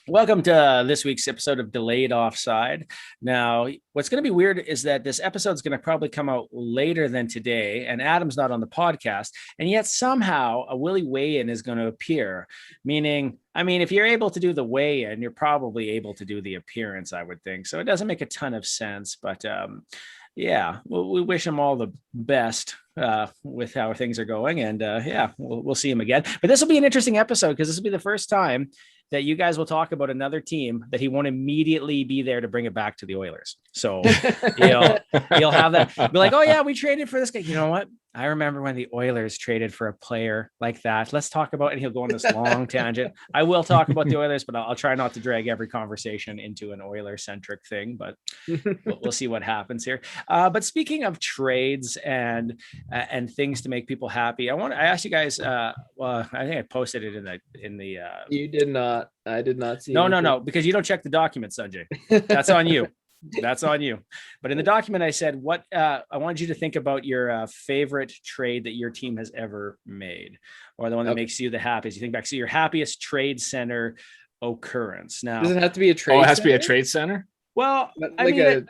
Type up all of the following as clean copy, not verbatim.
Welcome to this week's episode of Delayed Offside. Now, what's going to be weird is that this episode is going to probably come out later than today, and Adam's not on the podcast, and yet somehow a Willie weigh-in is going to appear. Meaning, I mean, if you're able to do the weigh-in, you're probably able to do the appearance, I would think. So it doesn't make a ton of sense, but yeah, we wish him all the best with how things are going, and yeah, we'll see him again. But this will be an interesting episode because this will be the first time that you guys will talk about another team that he won't immediately be there to bring it back to the Oilers. So you'll have that. Be like, oh yeah, we traded for this guy. You know what? I remember when the Oilers traded for a player like that. Let's talk about it. And he'll go on this long tangent. I will talk about the Oilers, but I'll try not to drag every conversation into an Oiler-centric thing, but we'll see what happens here. But speaking of trades and things to make people happy, I asked you guys, well, I think I posted it in the You did not. I did not see. No, because you don't check the documents, Sunjay. That's on you. That's on you. But in the document, I said, I wanted you to think about your favorite trade that your team has ever made, or the one that makes you the happiest. You think back, so your happiest trade center occurrence. Now, does it have to be a trade? Oh, it has to be a trade center. Well, I mean,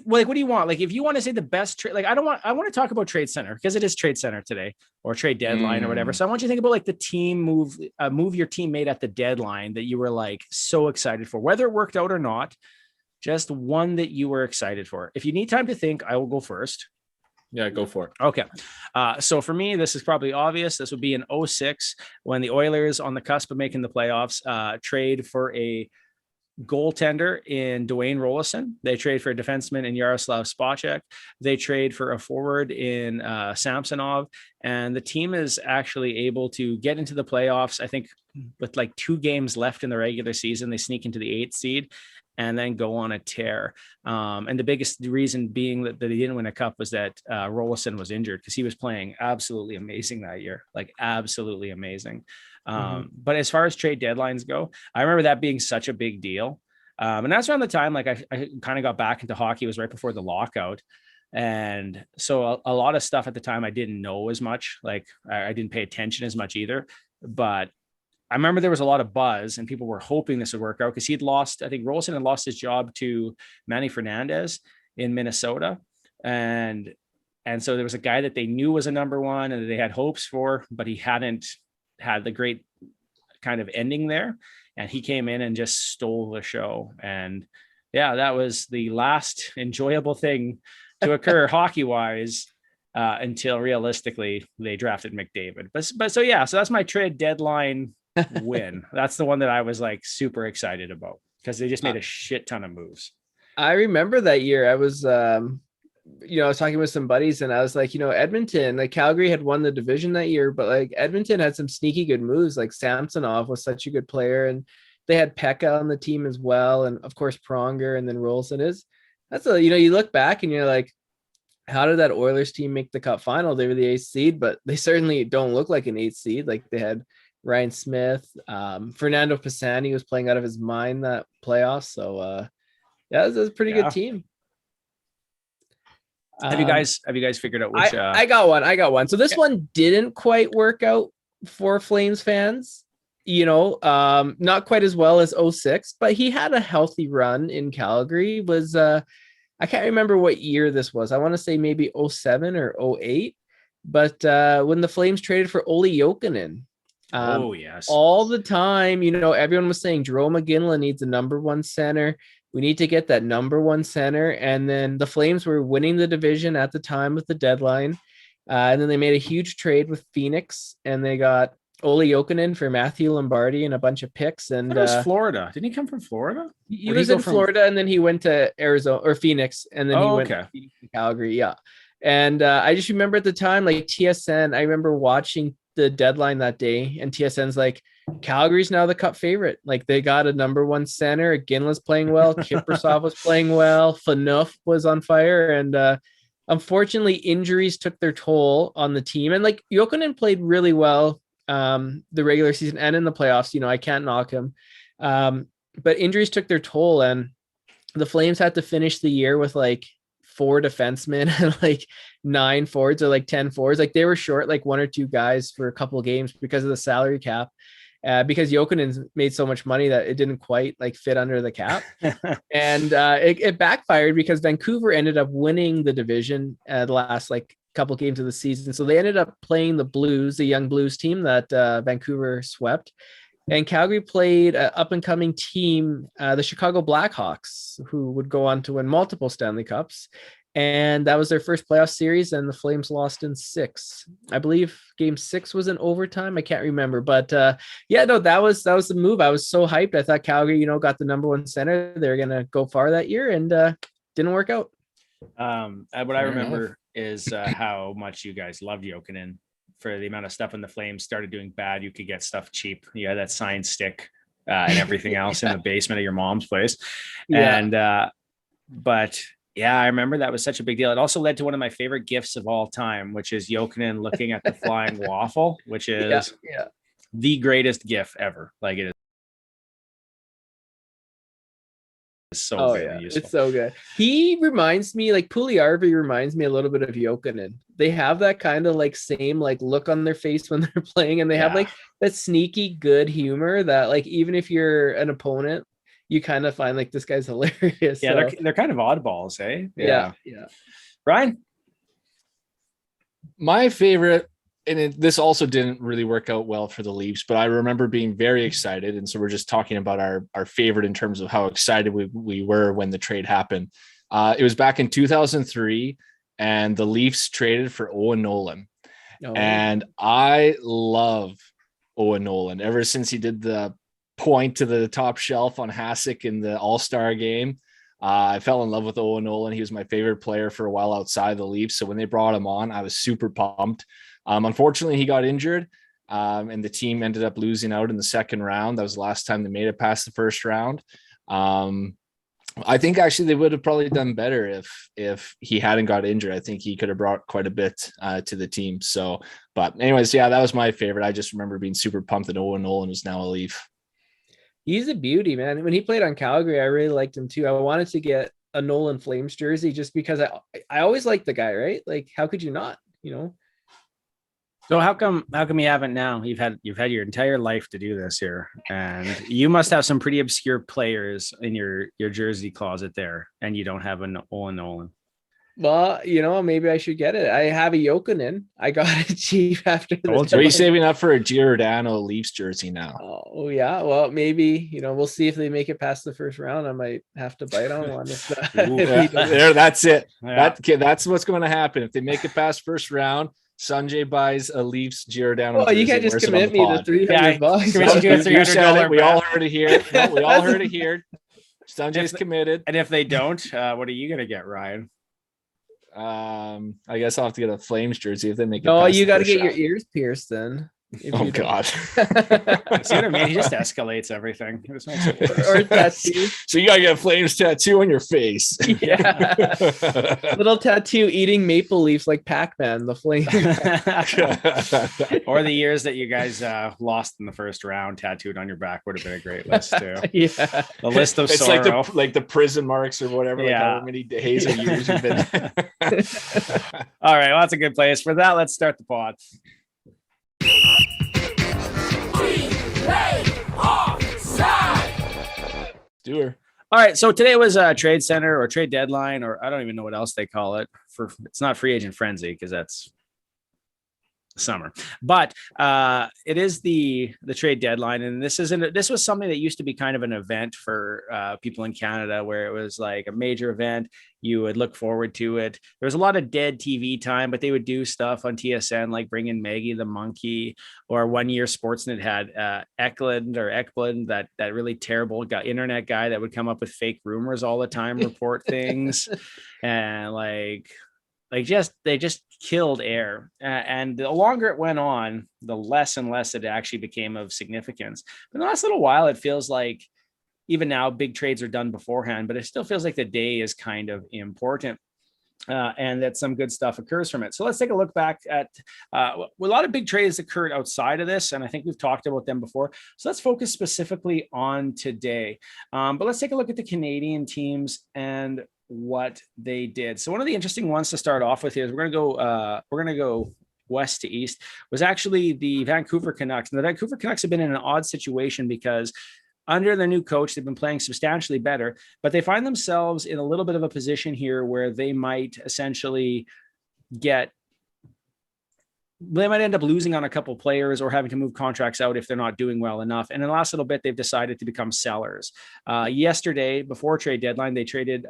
what do you want? Like, if you want to say the best trade, like, I want to talk about trade center because it is trade center today, or trade deadline or whatever. So I want you to think about like the team move your team made at the deadline that you were like so excited for, whether it worked out or not. Just one that you were excited for. If you need time to think, I will go first. Yeah, go for it. Okay. So for me, this is probably obvious. This would be in 2006 when the Oilers, on the cusp of making the playoffs, trade for a goaltender in Dwayne Rollison. They trade for a defenseman in Yaroslav Spacek. They trade for a forward in Samsonov. And the team is actually able to get into the playoffs. I think with like 2 games left in the regular season, they sneak into the 8th seed and then go on a tear. And the biggest reason being that he didn't win a cup was that Rollison was injured, because he was playing absolutely amazing that year, like absolutely amazing. But as far as trade deadlines go, I remember that being such a big deal. And that's around the time, like I kind of got back into hockey. It was right before the lockout. And so a lot of stuff at the time I didn't know as much, like I didn't pay attention as much either. But I remember there was a lot of buzz and people were hoping this would work out, because I think Rollison had lost his job to Manny Fernandez in Minnesota. And so there was a guy that they knew was a number one and they had hopes for, but he hadn't had the great kind of ending there. And he came in and just stole the show. And yeah, that was the last enjoyable thing to occur hockey wise, until realistically they drafted McDavid. But so that's my trade deadline win. That's the one that I was like super excited about, because they just made a shit ton of moves. I remember that year. I was, I was talking with some buddies and I was like, Edmonton, like Calgary had won the division that year, but like Edmonton had some sneaky good moves. Like Samsonov was such a good player, and they had Pekka on the team as well. And of course, Pronger, and then Rolson you look back and you're like, how did that Oilers team make the cup final? They were the 8th seed, but they certainly don't look like an 8th seed. Like they had Ryan Smith, Fernando Pisani was playing out of his mind that playoff. So it was a pretty good team. Have you guys figured out which? I got one. So this one didn't quite work out for Flames fans. Not quite as well as 2006, but he had a healthy run in Calgary. I can't remember what year this was. I want to say maybe 2007 or 2008. But when the Flames traded for Olli Jokinen. Oh yes, all the time, everyone was saying Jerome McGinley needs a number one center. We need to get that number one center. And then the Flames were winning the division at the time of the deadline. And then they made a huge trade with Phoenix, and they got Olli Jokinen for Matthew Lombardi and a bunch of picks. And it was Florida. Didn't he come from Florida? He was in Florida, and then he went to Arizona or Phoenix, and then he went to Calgary. Yeah. And I just remember at the time, like TSN, I remember watching the deadline that day, and TSN's like, Calgary's now the cup favorite. Like they got a number one center. Ginla's playing well. Kiprusoff was playing well. Phaneuf was on fire. And unfortunately, injuries took their toll on the team. And like Jokinen played really well the regular season and in the playoffs. I can't knock him. But injuries took their toll, and the Flames had to finish the year with like 4 defensemen and like 9 forwards or like 10 forwards. Like they were short like 1 or 2 guys for a couple of games because of the salary cap. because Jokinen made so much money that it didn't quite like fit under the cap. And it backfired because Vancouver ended up winning the division the last like couple games of the season. So they ended up playing the Blues, the young Blues team that Vancouver swept. And Calgary played an up-and-coming team, the Chicago Blackhawks, who would go on to win multiple Stanley Cups. And that was their first playoff series, and the Flames lost in 6. I believe game 6 was in overtime. I can't remember. But yeah, no, that was the move. I was so hyped. I thought Calgary, got the number 1 center. They're going to go far that year, and didn't work out. What I remember is how much you guys loved Jokinen. For the amount of stuff when the Flames started doing bad, you could get stuff cheap. You had that signed stick and everything else in the basement of your mom's place. Yeah. And, but yeah, I remember that was such a big deal. It also led to one of my favorite gifts of all time, which is Jokinen looking at the flying waffle, which is the greatest gif ever. Like it is. So good. Yeah. It's so good. He reminds me, like Puljujärvi reminds me a little bit of Jokinen. They have that kind of like same like look on their face when they're playing, and they have like that sneaky good humor that like even if you're an opponent, you kind of find like this guy's hilarious. Yeah, they're kind of oddballs, eh? Yeah. Ryan, my favorite. And this also didn't really work out well for the Leafs, but I remember being very excited. And so we're just talking about our favorite in terms of how excited we were when the trade happened. It was back in 2003, and the Leafs traded for Owen Nolan. And I love Owen Nolan ever since he did the point to the top shelf on Hasek in the All-Star game. I fell in love with Owen Nolan. He was my favorite player for a while outside the Leafs. So when they brought him on, I was super pumped. Unfortunately, he got injured, and the team ended up losing out in the second round. That was the last time they made it past the first round. I think actually they would have probably done better if he hadn't got injured. I think he could have brought quite a bit to the team. So, but anyways, yeah, that was my favorite. I just remember being super pumped that Owen Nolan was now a Leaf. He's a beauty, man. When he played on Calgary, I really liked him too. I wanted to get a Nolan Flames jersey just because I always liked the guy, right? Like, how could you not, So how come you haven't now? You've had your entire life to do this here, and you must have some pretty obscure players in your jersey closet there, and you don't have an Owen Nolan. Well, maybe I should get it. I have a Jokinen. I got it cheap after. So are you saving up for a Giordano Leafs jersey now? Oh yeah. Well, maybe we'll see if they make it past the first round. I might have to bite on one. That's it. Yeah. That's what's going to happen if they make it past first round. Sunjay buys a Leafs Giordano. Oh, you can't just commit me to $300. We all heard it here. No, we all heard it here. Sunjay's committed. And if they don't, what are you going to get, Ryan? I guess I'll have to get a Flames jersey if they make it. Oh, you got to get your ears pierced then. Oh God! See what I mean? He just escalates everything. It just makes it or tattoo. So you gotta get a Flames tattoo on your face. Yeah, little tattoo eating maple leaves like Pac-Man. The Flames. Or the years that you guys lost in the first round tattooed on your back would have been a great list too. Yeah, the list of it's sorrow. like the prison marks or whatever. Yeah, like how many days or years you've been. All right, well, that's a good place for that. Let's start the pod. All right, so today was a trade center or trade deadline, or I don't even know what else they call it. It's not free agent frenzy because that's summer, but it is the trade deadline, and this was something that used to be kind of an event for people in Canada, where it was like a major event. You would look forward to it. There was a lot of dead TV time, but they would do stuff on TSN, like bring in Maggie the Monkey, or one year Sportsnet had Eklund, that really terrible internet guy that would come up with fake rumors all the time, report things, and they just killed air. And the longer it went on, the less and less it actually became of significance. But in the last little while, it feels like even now big trades are done beforehand, but it still feels like the day is kind of important. And that some good stuff occurs from it. So let's take a look back at a lot of big trades occurred outside of this, and I think we've talked about them before. So let's focus specifically on today. But let's take a look at the Canadian teams and what they did. So one of the interesting ones to start off with here is we're going to go west to east, was actually the Vancouver Canucks. And the Vancouver Canucks have been in an odd situation because under the new coach, they've been playing substantially better, but they find themselves in a little bit of a position here where they might essentially they might end up losing on a couple of players or having to move contracts out if they're not doing well enough. And in the last little bit, they've decided to become sellers. Yesterday, before trade deadline, they traded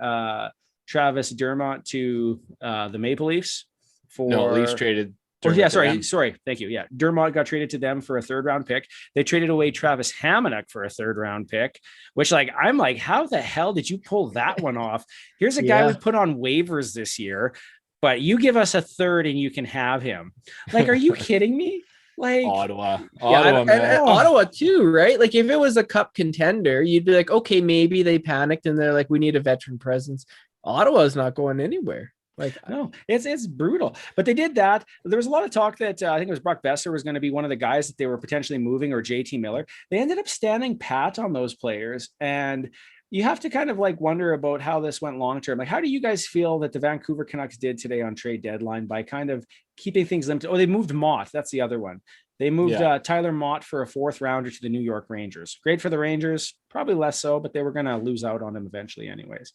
Travis Dermott to the Maple Leafs Leafs traded. Sorry. Thank you. Yeah. Dermott got traded to them for a 3rd round pick. They traded away Travis Hamonic for a 3rd round pick, which I'm like, how the hell did you pull that one off? Here's a guy we put on waivers this year, but you give us a 3rd and you can have him. Are you kidding me? Ottawa, man. And Ottawa too, right? If it was a cup contender, you'd be like, okay, maybe they panicked and they're like, we need a veteran presence. Ottawa's not going anywhere. No, it's brutal. But they did that. There was a lot of talk that I think it was Brock Besser was going to be one of the guys that they were potentially moving, or JT Miller. They ended up standing pat on those players, and you have to kind of wonder about how this went long term. How do you guys feel that the Vancouver Canucks did today on trade deadline by kind of keeping things limited? Oh, they moved Mott. That's the other one. They moved Tyler Mott for a 4th rounder to the New York Rangers. Great for the Rangers, probably less so, but they were going to lose out on him eventually anyways.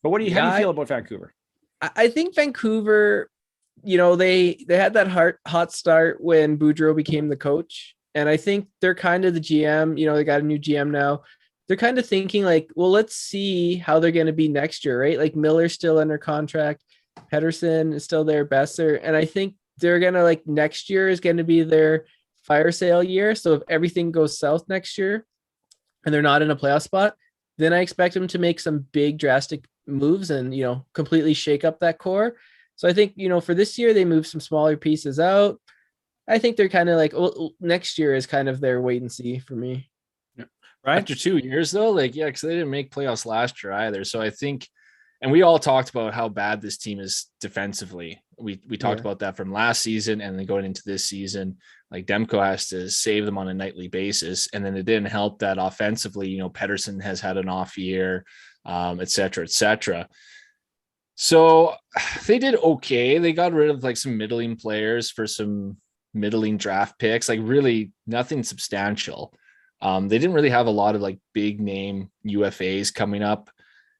But how do you feel about Vancouver? I think Vancouver, they had that hot start when Boudreau became the coach. And I think they're kind of the GM, they got a new GM now. They're kind of thinking well, let's see how they're going to be next year, right? Miller's still under contract. Pettersson is still there, Besser. And I think they're going to next year is going to be their fire sale year. So if everything goes south next year and they're not in a playoff spot, then I expect them to make some big drastic moves and, completely shake up that core. So I think, for this year, they move some smaller pieces out. I think they're kind of next year is kind of their wait and see for me. Yeah. Right. After 2 years though, because they didn't make playoffs last year either. So I think, and we all talked about how bad this team is defensively. We talked about that from last season, and then going into this season, Demko has to save them on a nightly basis. And then it didn't help that offensively, Pettersson has had an off year, et cetera, et cetera. So they did okay. They got rid of some middling players for some middling draft picks, really nothing substantial. They didn't really have a lot of big name UFAs coming up.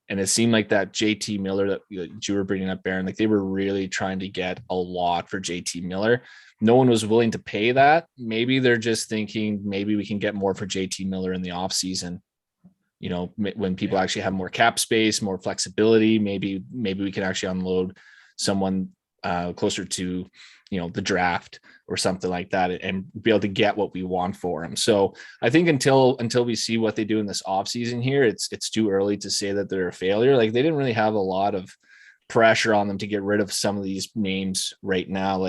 And it seemed like that JT Miller that you were bringing up, Baron, they were really trying to get a lot for JT Miller. No one was willing to pay that. Maybe they're just thinking maybe we can get more for JT Miller in the offseason. When people actually have more cap space, more flexibility, maybe we can actually unload someone closer to, the draft or something like that, and be able to get what we want for him. So I think until we see what they do in this offseason here, it's too early to say that they're a failure. They didn't really have a lot of pressure on them to get rid of some of these names right now.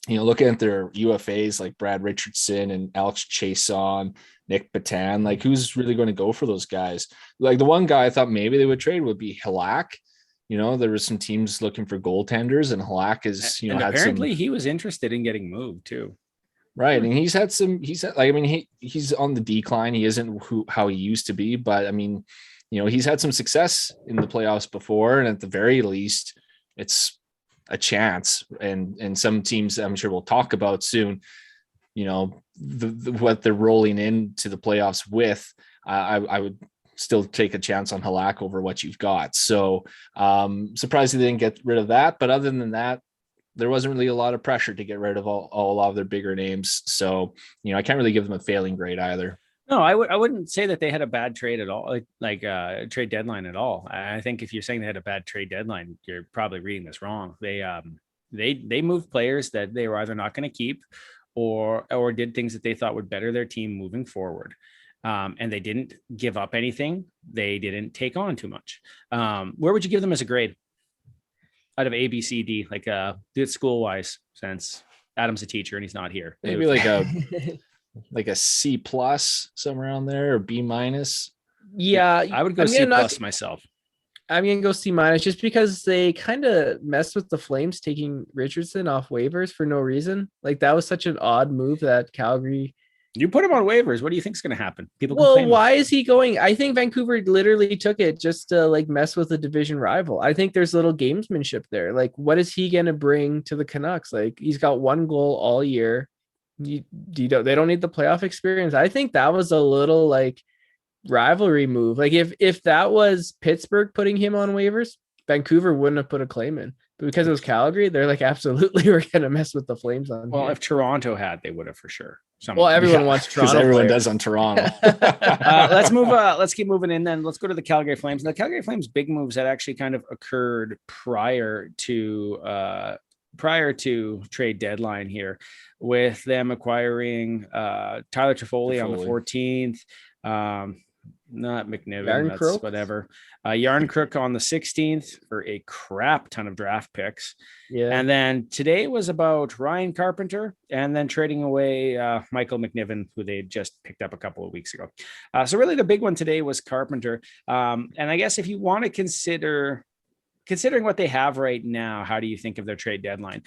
Looking at their UFAs like Brad Richardson and Alex Chason, Nick Patan, who's really going to go for those guys? The one guy I thought maybe they would trade would be Kulak. There was some teams looking for goaltenders, and Kulak is, and apparently he was interested in getting moved too. Right. And he's on the decline. He isn't how he used to be, but he's had some success in the playoffs before. And at the very least, it's a chance. And some teams I'm sure we'll talk about soon, what they're rolling into the playoffs with. I would still take a chance on Halak over what you've got. So surprised they didn't get rid of that. But other than that, there wasn't really a lot of pressure to get rid of a lot of their bigger names. So, I can't really give them a failing grade either. No, I wouldn't say that they had a bad trade at all, trade deadline at all. I think if you're saying they had a bad trade deadline, you're probably reading this wrong. They moved players that they were either not going to keep or did things that they thought would better their team moving forward. And they didn't give up anything. They didn't take on too much. Where would you give them as a grade out of A, B, C, D? Do it school wise, since Adam's a teacher and he's not here. Maybe a C plus, somewhere around there, or B minus. Yeah, I would go C plus myself. I'm gonna go C minus just because they kind of messed with the Flames taking Richardson off waivers for no reason. That was such an odd move that Calgary You put him on waivers. What do you think is going to happen? People Well, why is he going? I think Vancouver literally took it just to like mess with a division rival. I think there's little gamesmanship there. Like, what is he going to bring to the Canucks? Like, he's got one goal all year. They don't need the playoff experience. I think that was a little like rivalry move. Like, if that was Pittsburgh putting him on waivers, Vancouver wouldn't have put a claim in. But because it was Calgary, they're like, absolutely, we're going to mess with the Flames on. Well, here. If Toronto had, they would have for sure. Everyone wants Toronto. Everyone does on Toronto. Let's move. Let's keep moving in. Then let's go to the Calgary Flames. The Calgary Flames' big moves that actually kind of occurred prior to trade deadline here, with them acquiring Tyler Toffoli on the 14th. Not McNiven, that's whatever. Yarncrook on the 16th for a crap ton of draft picks. Yeah. And then today was about Ryan Carpenter and then trading away Michael McNiven, who they just picked up a couple of weeks ago. So really the big one today was Carpenter. And I guess if you want to considering what they have right now, how do you think of their trade deadline?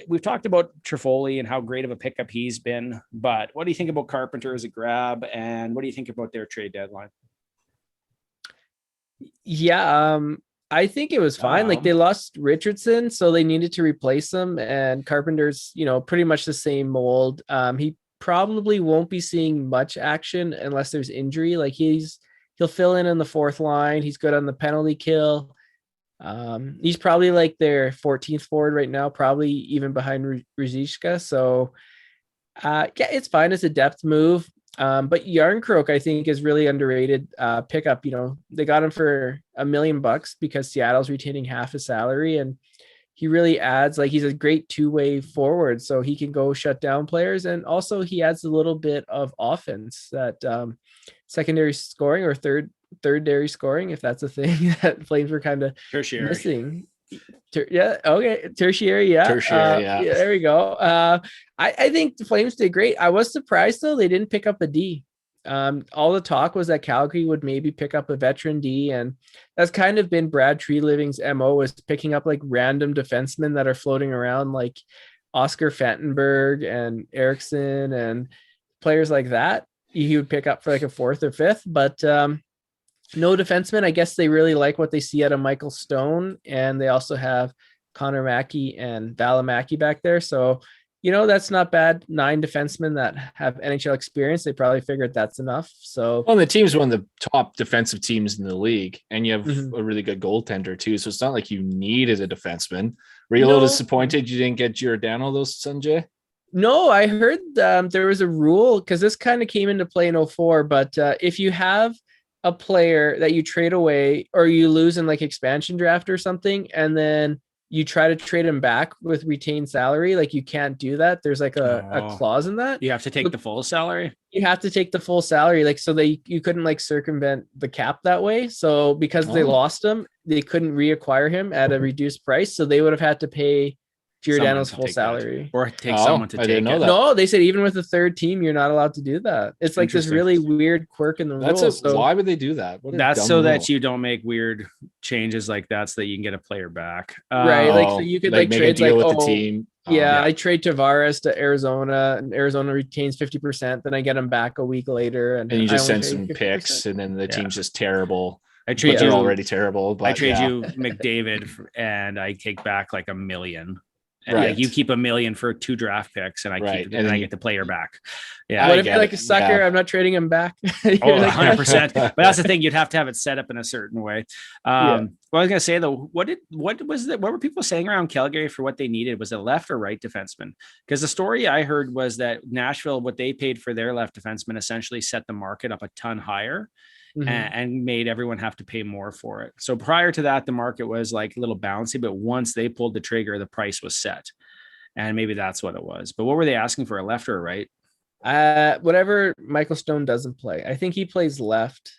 We've talked about Toffoli and how great of a pickup he's been, but what do you think about Carpenter as a grab? And what do you think about their trade deadline? Yeah, I think it was fine. Like, they lost Richardson, so they needed to replace him. And Carpenter's, pretty much the same mold. He probably won't be seeing much action unless there's injury. Like, he'll fill in the fourth line. He's good on the penalty kill. He's probably like their 14th forward right now, probably even behind Ruzicka. So, yeah, it's fine as a depth move. But Yarncroke, I think, is really underrated pickup. They got him for $1 million because Seattle's retaining half his salary, and he really adds, like, he's a great two-way forward, so he can go shut down players, and also he adds a little bit of offense, that secondary scoring or thirdary scoring, if that's a thing that Flames were kind of missing. Tertiary, yeah. There we go. I think the Flames did great. I was surprised though they didn't pick up a D. All the talk was that Calgary would maybe pick up a veteran D, and that's kind of been Brad Treliving's MO, is picking up like random defensemen that are floating around, like Oscar Fantenberg and Eriksson and players like that. He would pick up for like a fourth or fifth, but no defenseman. I guess they really like what they see out of Michael Stone, and they also have Connor Mackey and Valimaki back there. So, that's not bad. 9 defensemen that have NHL experience. They probably figured that's enough. So, well, the team's one of the top defensive teams in the league, and you have a really good goaltender too. So it's not like you needed a defenseman. Were you a little disappointed you didn't get Giordano, though, Sunjay? No, I heard there was a rule, because this kind of came into play in 2004. But if you have a player that you trade away or you lose in like expansion draft or something, and then you try to trade him back with retained salary, like, you can't do that. There's like a clause in that. You have to take the full salary. You have to take the full salary. Like, so you couldn't like circumvent the cap that way. So because they lost him, they couldn't reacquire him at a reduced price. So they would have had to pay Giordano's full salary, or take someone to take it. No, they said even with the third team, you're not allowed to do that. It's like this really weird quirk in the rules. Why would they do that? That's so that you don't make weird changes like that, so that you can get a player back. Right. Like, so you could like make trade a deal with the team. I trade Tavares to Arizona, and Arizona retains 50%. Then I get him back a week later, and you just send some 50%. Picks, and then the team's just terrible. I trade you already terrible. But I trade you McDavid, and I take back like $1 million. And right. Like, you keep $1 million for 2 draft picks, and I keep and I get the player back. Yeah. What if you're like a sucker? Yeah. I'm not trading him back. 100%. But that's the thing. You'd have to have it set up in a certain way. What I was gonna say though, what were people saying around Calgary for what they needed? Was it left or right defenseman? Because the story I heard was that Nashville, what they paid for their left defenseman, essentially set the market up a ton higher. And made everyone have to pay more for it. So prior to that, the market was like a little bouncy, but once they pulled the trigger, the price was set. And maybe that's what it was. But what were they asking for, a left or a right? Whatever Michael Stone doesn't play. I think he plays left.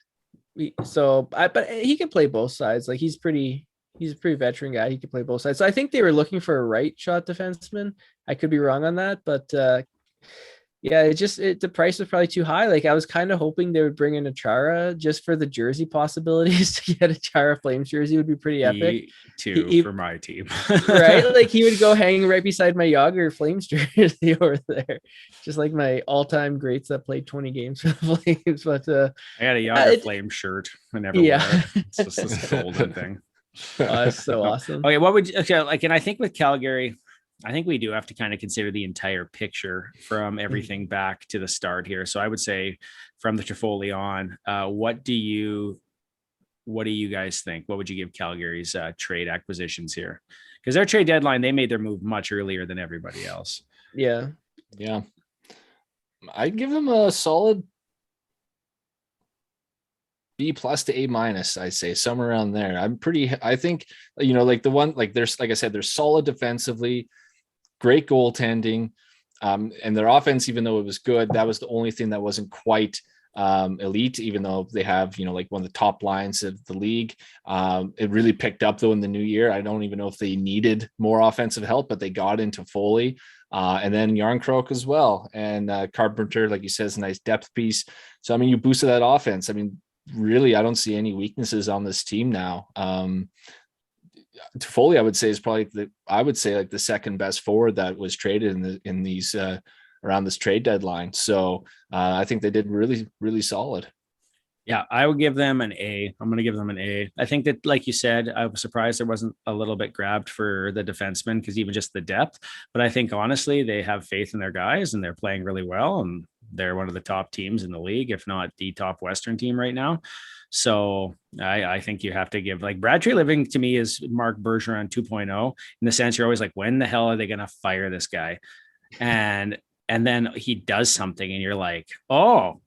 But he can play both sides. Like, he's a pretty veteran guy. He can play both sides. So I think they were looking for a right shot defenseman. I could be wrong on that, but Yeah, the price was probably too high. Like I was kind of hoping they would bring in a Chara just for the jersey possibilities. To get a Chara Flames jersey would be pretty epic. For my team, right? Like he would go hang right beside my Yager Flames jersey over there, just like my all-time greats that played 20 games for the Flames. But I got a Yager Flame shirt. I never wear it. It's just this golden thing. Oh, it's so awesome. Okay, what would you, okay, like, and I think with Calgary, I think we do have to kind of consider the entire picture from everything back to the start here. So I would say from the Toffoli on, what do you guys think? What would you give Calgary's trade acquisitions here? Because their trade deadline, they made their move much earlier than everybody else. Yeah. I'd give them a solid B+ to A-. I'd say somewhere around there. I think, like there's, like I said, they're solid defensively, great goaltending, and their offense, even though it was good, that was the only thing that wasn't quite elite, even though they have, like one of the top lines of the league. It really picked up though in the new year. I don't even know if they needed more offensive help, but they got into Foley, and then Yarncroke as well. And Carpenter, like you said, is a nice depth piece. So, I mean, you boosted that offense. I mean, really, I don't see any weaknesses on this team now. Toffoli, I would say, is probably like the second best forward that was traded in these around this trade deadline. So I think they did really, really solid. Yeah, I would give them an A. I'm going to give them an A. I think that, like you said, I was surprised there wasn't a little bit grabbed for the defenseman, because even just the depth. But I think honestly, they have faith in their guys and they're playing really well. And they're one of the top teams in the league, if not the top Western team right now. So I think you have to give, like, Brad Treliving to me is Marc Bergeron 2.0, in the sense you're always like, when the hell are they going to fire this guy? And then he does something and you're like, oh,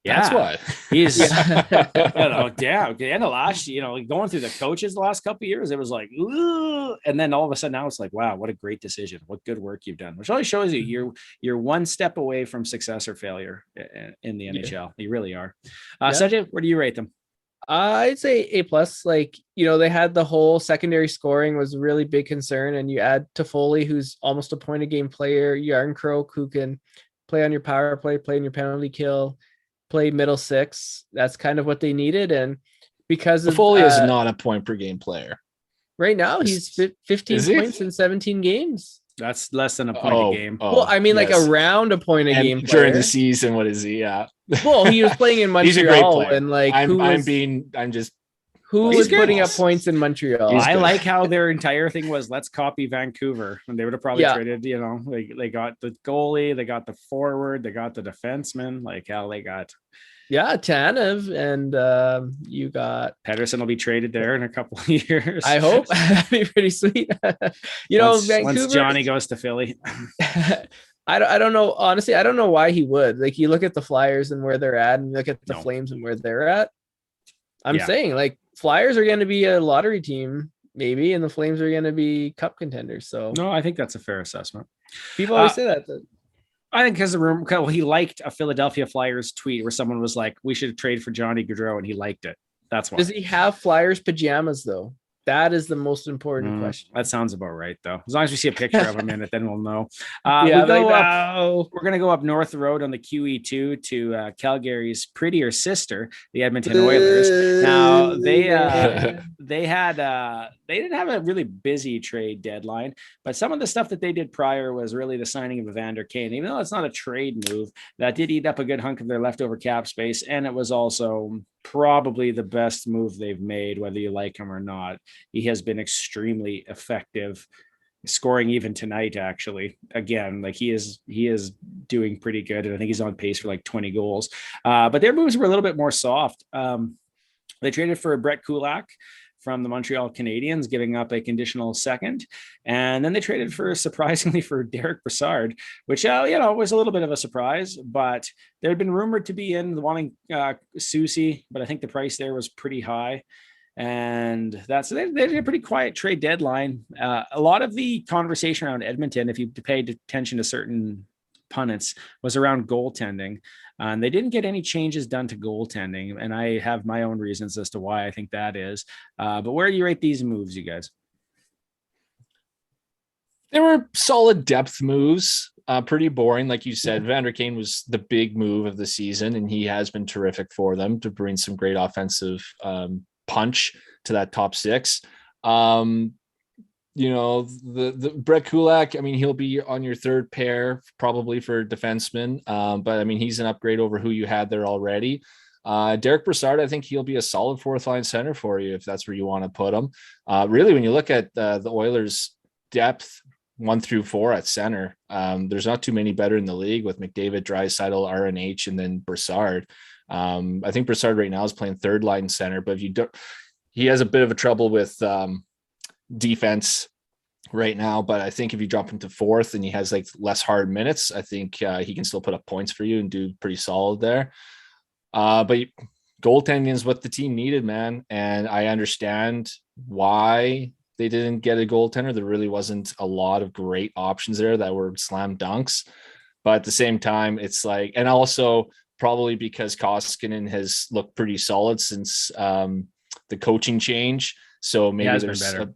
yeah, that's why he's, damn. The end of last, going through the coaches the last couple of years, it was like, ooh, and then all of a sudden now it's like, wow, what a great decision. What good work you've done, which always shows you you're one step away from success or failure in the NHL. Yeah. You really are. Sunjay, where do you rate them? I'd say A+. Like, they had the whole secondary scoring was a really big concern, and you add Toffoli, who's almost a point a game player, Yarncroke, who can play on your power play, play in your penalty kill, play middle six. That's kind of what they needed. And because Toffoli is not a point per game player right now, he's 15 points in 17 games. That's less than a point a game. Well, I mean, yes, like around a point a game during the season. What is he? Yeah. Well, he was playing in Montreal. He's a great player. And like, who was putting up points in Montreal? I like how their entire thing was, let's copy Vancouver, and they would have probably traded. They got the goalie, they got the forward, they got the defenseman. Like how they got. Yeah, Tanev, and you got Pedersen will be traded there in a couple of years. I hope. That'd be pretty sweet. Vancouver, once Johnny goes to Philly. I don't know. Honestly, I don't know why he would. Like, you look at the Flyers and where they're at, and you look at the Flames and where they're at. I'm saying, like, Flyers are going to be a lottery team, maybe, and the Flames are going to be cup contenders. So no, I think that's a fair assessment. People always say that. I think because the room, well, he liked a Philadelphia Flyers tweet where someone was like, "We should trade for Johnny Gaudreau," and he liked it. That's why. Does he have Flyers pajamas though? That is the most important question. That sounds about right, though. As long as we see a picture of him in it, then we'll know. We're going to go up North Road on the QE2 to Calgary's prettier sister, the Edmonton Oilers. Now, they didn't have a really busy trade deadline, but some of the stuff that they did prior was really the signing of Evander Kane. Even though it's not a trade move, that did eat up a good hunk of their leftover cap space, and it was also probably the best move they've made, whether you like him or not. He has been extremely effective, scoring even tonight, actually. Again, like he is doing pretty good, and I think he's on pace for like 20 goals. But their moves were a little bit more soft. They traded for Brett Kulak from the Montreal Canadiens, giving up a conditional second. And then they traded surprisingly for Derek Brassard, which, was a little bit of a surprise, but there had been rumored to be in wanting Susie, but I think the price there was pretty high. And they did a pretty quiet trade deadline. A lot of the conversation around Edmonton, if you paid attention to certain pundits, was around goaltending. And they didn't get any changes done to goaltending. And I have my own reasons as to why I think that is. But where do you rate these moves, you guys? They were solid depth moves. Pretty boring, like you said. Evander Kane was the big move of the season, and he has been terrific for them to bring some great offensive punch to that top six. The Brett Kulak, I mean, he'll be on your third pair probably for defenseman. But I mean, he's an upgrade over who you had there already. Derek Brassard, I think he'll be a solid fourth line center for you if that's where you want to put him. Really, when you look at the Oilers' depth 1 through 4 at center, there's not too many better in the league with McDavid, Draisaitl, RNH, and then Brassard. I think Brassard right now is playing third line center, but if you don't, he has a bit of a trouble with defense right now. But I think if you drop him to fourth and he has like less hard minutes, I think he can still put up points for you and do pretty solid there. But goaltending is what the team needed, man. And I understand why they didn't get a goaltender. There really wasn't a lot of great options there that were slam dunks. But at the same time, it's like, and also probably because Koskinen has looked pretty solid since the coaching change. So maybe there's better.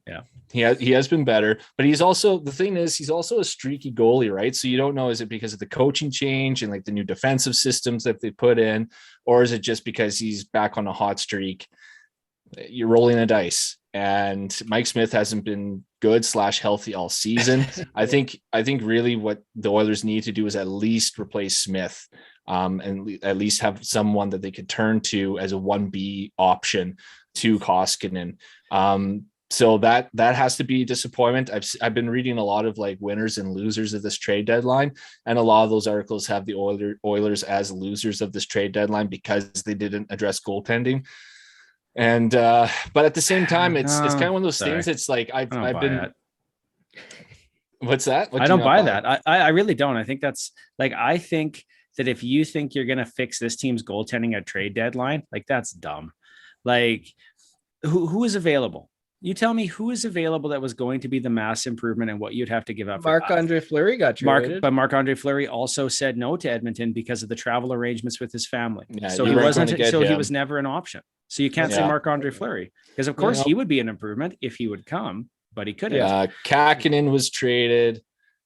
He has been better, but he's also, the thing is, he's also a streaky goalie, right? So you don't know, is it because of the coaching change and like the new defensive systems that they put in, or is it just because he's back on a hot streak? You're rolling the dice. And Mike Smith hasn't been good / healthy all season. I think really what the Oilers need to do is at least replace Smith, and at least have someone that they could turn to as a 1B option to Koskinen. So that has to be a disappointment. I've been reading a lot of like winners and losers of this trade deadline, and a lot of those articles have the Oilers as losers of this trade deadline because they didn't address goaltending. And but at the same time, it's kind of one of those things. It's like I've been. What's that? I don't buy that. I really don't. I think that's like, I think that if you think you're going to fix this team's goaltending at trade deadline, like that's dumb. Like who is available? You tell me who is available that was going to be the mass improvement and what you'd have to give up. Marc-Andre Fleury got traded. But Marc-Andre Fleury also said no to Edmonton because of the travel arrangements with his family. Yeah, so he wasn't. So he was never an option. So you can't say Marc-Andre Fleury, because of course he would be an improvement if he would come, but he couldn't. Yeah, Kakinen was traded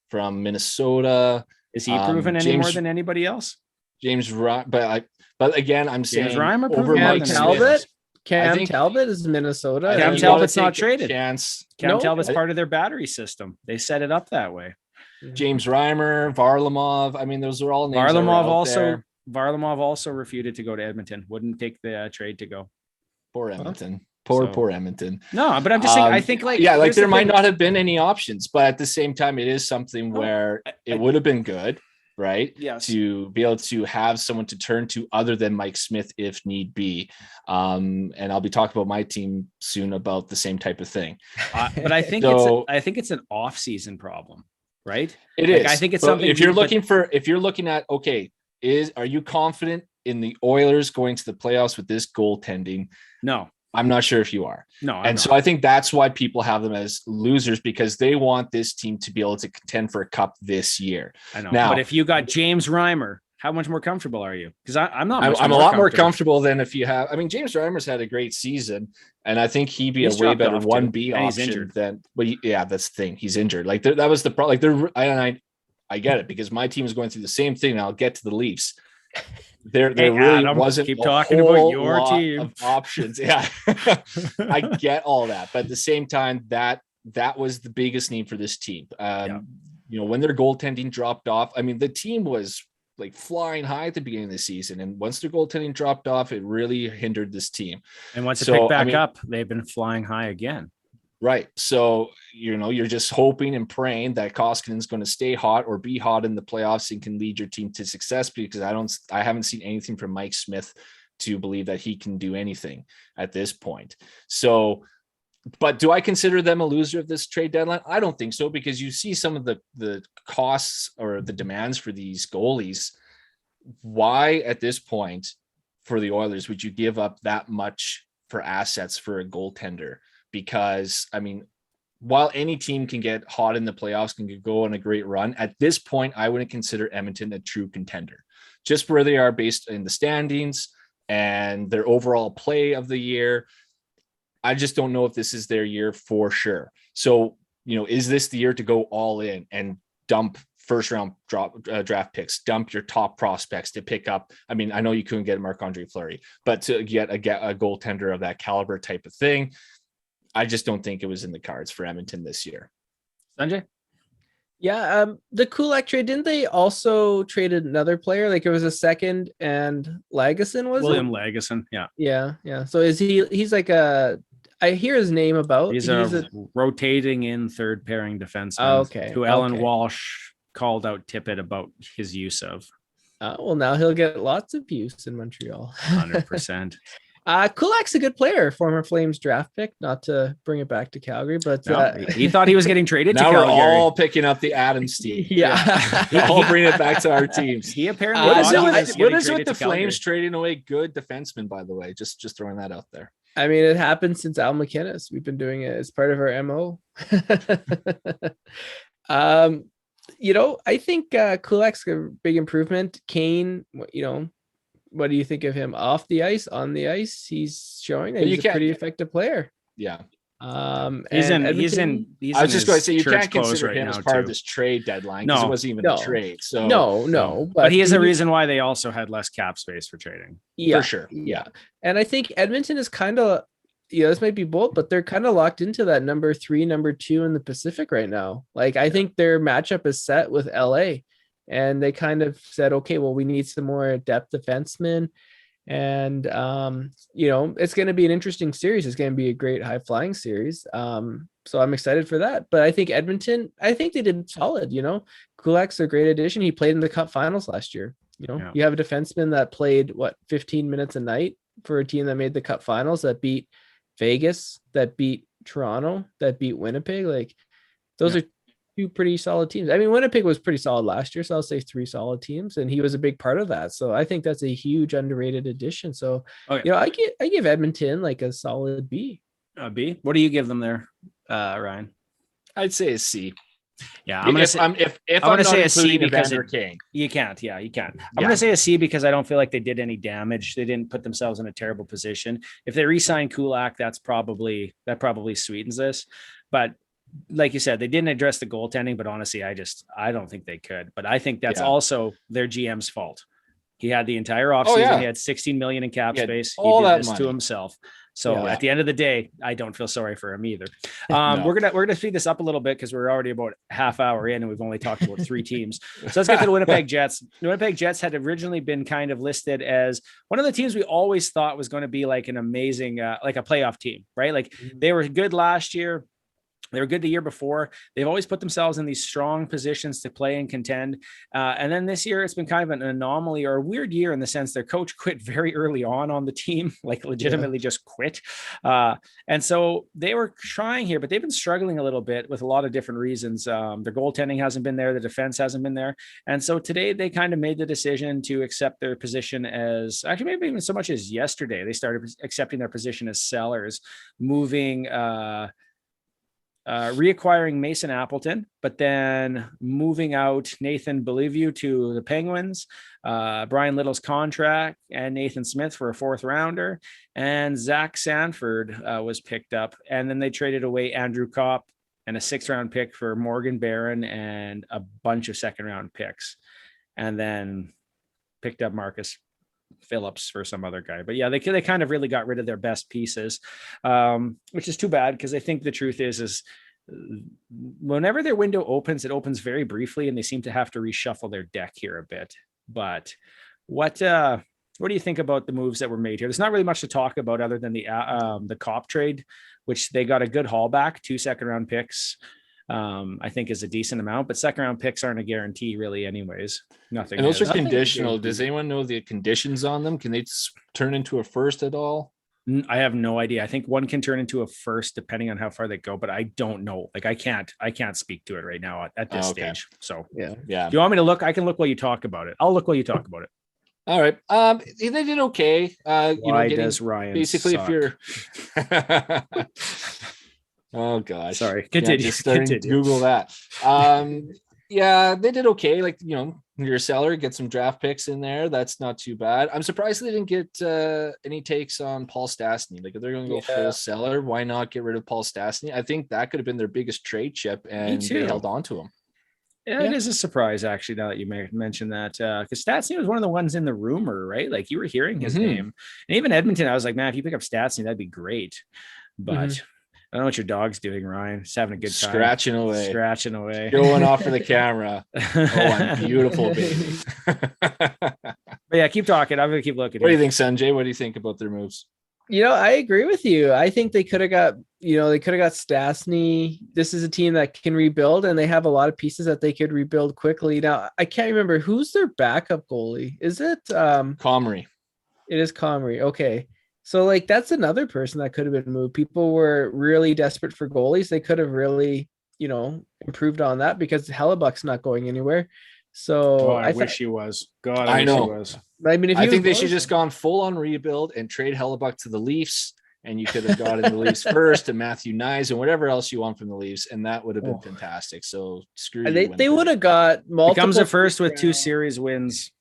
from Minnesota. Is he proven any more than anybody else? James Reimer, but again, I'm saying James Reimer over Mike Talbot. Cam Talbot is Minnesota. Cam Talbot's not traded. Cam Nope. Talbot's part of their battery system. They set it up that way. James Reimer, Varlamov. I mean, those are all names. Varlamov also refuted to go to Edmonton. Wouldn't take the trade to go. Poor Edmonton. Poor Edmonton. No, but I'm just saying, I think there might not have been any options, but at the same time, it is something where it would have been good, right? Yes. To be able to have someone to turn to other than Mike Smith if need be. And I'll be talking about my team soon about the same type of thing. But I think it's an off-season problem, right? It is. I think it's something. If you're looking at, okay, are you confident in the Oilers going to the playoffs with this goaltending? No. I'm not sure if you are. No. So I think that's why people have them as losers, because they want this team to be able to contend for a cup this year. I know. Now, but if you got James Reimer, how much more comfortable are you? Because I'm not. I'm a lot more comfortable than if you have. I mean, James Reimer's had a great season, and I think he'd be a way better 1B option than. But that's the thing. He's injured. Like that was the problem. Like I get it, because my team is going through the same thing. And I'll get to the Leafs. There really wasn't keep talking about your team of options. Yeah, I get all that, but at the same time, that was the biggest need for this team. When their goaltending dropped off, I mean, the team was like flying high at the beginning of the season, and once their goaltending dropped off, it really hindered this team. And once it picked back up, they've been flying high again. Right. So, you're just hoping and praying that Koskinen's going to stay hot or be hot in the playoffs and can lead your team to success, because I haven't seen anything from Mike Smith to believe that he can do anything at this point. So, but do I consider them a loser of this trade deadline? I don't think so, because you see some of the costs or the demands for these goalies. Why at this point for the Oilers would you give up that much for assets for a goaltender? Because, I mean, while any team can get hot in the playoffs, can go on a great run, at this point, I wouldn't consider Edmonton a true contender. Just where they are based in the standings and their overall play of the year, I just don't know if this is their year for sure. So is this the year to go all in and dump first round draft picks, dump your top prospects to pick up? I mean, I know you couldn't get Marc-Andre Fleury, but to get a goaltender of that caliber type of thing, I just don't think it was in the cards for Edmonton this year. Sunjay? Yeah, the Kulak trade, didn't they also trade another player? Like it was a second and Lagesson, was William Lagesson, yeah. Yeah. So he's like I hear his name about. He's a rotating in third pairing defenseman. Okay. Who Alan Walsh called out Tippett about his use of. Well, now he'll get lots of use in Montreal. 100%. Kulak's a good player, former Flames draft pick. Not to bring it back to Calgary, but he thought he was getting traded to Calgary. Now we're all picking up the Adams team. Yeah. I'll bring it back to our teams. He apparently what is it with the Flames trading away good defensemen, by the way? Just throwing that out there. I mean, it happened since Al McInnes. We've been doing it as part of our MO. I think Kulak's a big improvement. Kane, what do you think of him off the ice? On the ice, he's showing that he's a pretty effective player. Yeah. He's in. I was just going to say, you can't consider right him as part of this trade deadline because it wasn't even a trade. So no, but he is a reason why they also had less cap space for trading. Yeah, for sure. Yeah, and I think Edmonton is kind of, this might be bold, but they're kind of locked into that number 3, number 2 in the Pacific right now. Like I think their matchup is set with LA, and they kind of said, okay, well, we need some more depth defensemen. And, it's going to be an interesting series. It's going to be a great high flying series. So I'm excited for that. But I think Edmonton, I think they did solid. Kulak's a great addition. He played in the Cup finals last year. You have a defenseman that played 15 minutes a night for a team that made the Cup finals, that beat Vegas, that beat Toronto, that beat Winnipeg. Like those are 2 pretty solid teams. I mean, Winnipeg was pretty solid last year, so I'll say 3 solid teams, and he was a big part of that. So I think that's a huge underrated addition. So I give Edmonton like a solid B. A B? What do you give them there, Ryan? I'd say a C. Yeah, I'm gonna say a C because you can't. Yeah, you can't. I'm gonna say a C because I don't feel like they did any damage. They didn't put themselves in a terrible position. If they re-sign Kulak, that probably sweetens this. But like you said, they didn't address the goaltending, but honestly, I don't think they could. But I think that's also their GM's fault. He had the entire offseason. He had $16 million in cap space. He did this to himself. So at the end of the day, I don't feel sorry for him either. We're gonna speed this up a little bit because we're already about half hour in and we've only talked about 3 teams. So let's get to the Winnipeg Jets. The Winnipeg Jets had originally been kind of listed as one of the teams we always thought was going to be like an amazing, like a playoff team, right? Like they were good last year. They were good the year before. They've always put themselves in these strong positions to play and contend. And then this year, it's been kind of an anomaly or a weird year in the sense their coach quit very early on the team, like legitimately just quit. And so they were trying here, but they've been struggling a little bit with a lot of different reasons. Their goaltending hasn't been there. The defense hasn't been there. And so today they kind of made the decision to accept their position as, actually maybe even so much as yesterday, they started accepting their position as sellers, moving, reacquiring Mason Appleton, but then moving out Nathan Beliveau to the Penguins, Brian Little's contract, and Nathan Smith for a 4th rounder, and Zach Sanford was picked up. And then they traded away Andrew Kopp and a 6th round pick for Morgan Barron and a bunch of 2nd round picks, and then picked up Marcus Phillips for some other guy. But yeah, they kind of really got rid of their best pieces, which is too bad because I think the truth is whenever their window opens, it opens very briefly and they seem to have to reshuffle their deck here a bit. But what do you think about the moves that were made here? There's not really much to talk about other than the Kopp trade, which they got a good haul back, 2 2nd round picks. I think is a decent amount, but 2nd round picks aren't a guarantee really anyways. Nothing. And those are conditional. Does anyone know the conditions on them? Can they turn into a first at all? I have no idea. I think one can turn into a first depending on how far they go, but I don't know. Like I can't speak to it right now at this stage. So yeah. Do you want me to look? I can look while you talk about it. I'll look while you talk about it. All right. They did okay. Why does Ryan basically suck? If you're oh gosh. Sorry. Continue. Just Google that. Yeah, they did okay. Like, you're a seller, get some draft picks in there. That's not too bad. I'm surprised they didn't get any takes on Paul Stastny. Like, if they're going to go full seller, why not get rid of Paul Stastny? I think that could have been their biggest trade chip, and they held on to him. Yeah, it is a surprise, actually, now that you mentioned that, because Stastny was one of the ones in the rumor, right? Like, you were hearing his name. And even Edmonton, I was like, man, if you pick up Stastny, that'd be great. But I don't know what your dog's doing, Ryan. He's having a good time. Scratching away. Going off for the camera. Oh, I'm beautiful, baby. But yeah, keep talking. I'm going to keep looking. What do you think, Sunjay? What do you think about their moves? I agree with you. I think they could have got, Stastny. This is a team that can rebuild, and they have a lot of pieces that they could rebuild quickly. Now, I can't remember who's their backup goalie. Is it Comrie? It is Comrie. Okay. So, like, that's another person that could have been moved. People were really desperate for goalies. They could have really, improved on that because Hellebuck's not going anywhere. So I wish he was. God, I know. He was. I mean, I think they should just gone full on rebuild and trade Hellebuck to the Leafs, and you could have gotten the Leafs first and Matthew Nyes and whatever else you want from the Leafs, and that would have been fantastic. So screw you. They would have got multiple. Becomes a first with 2 series wins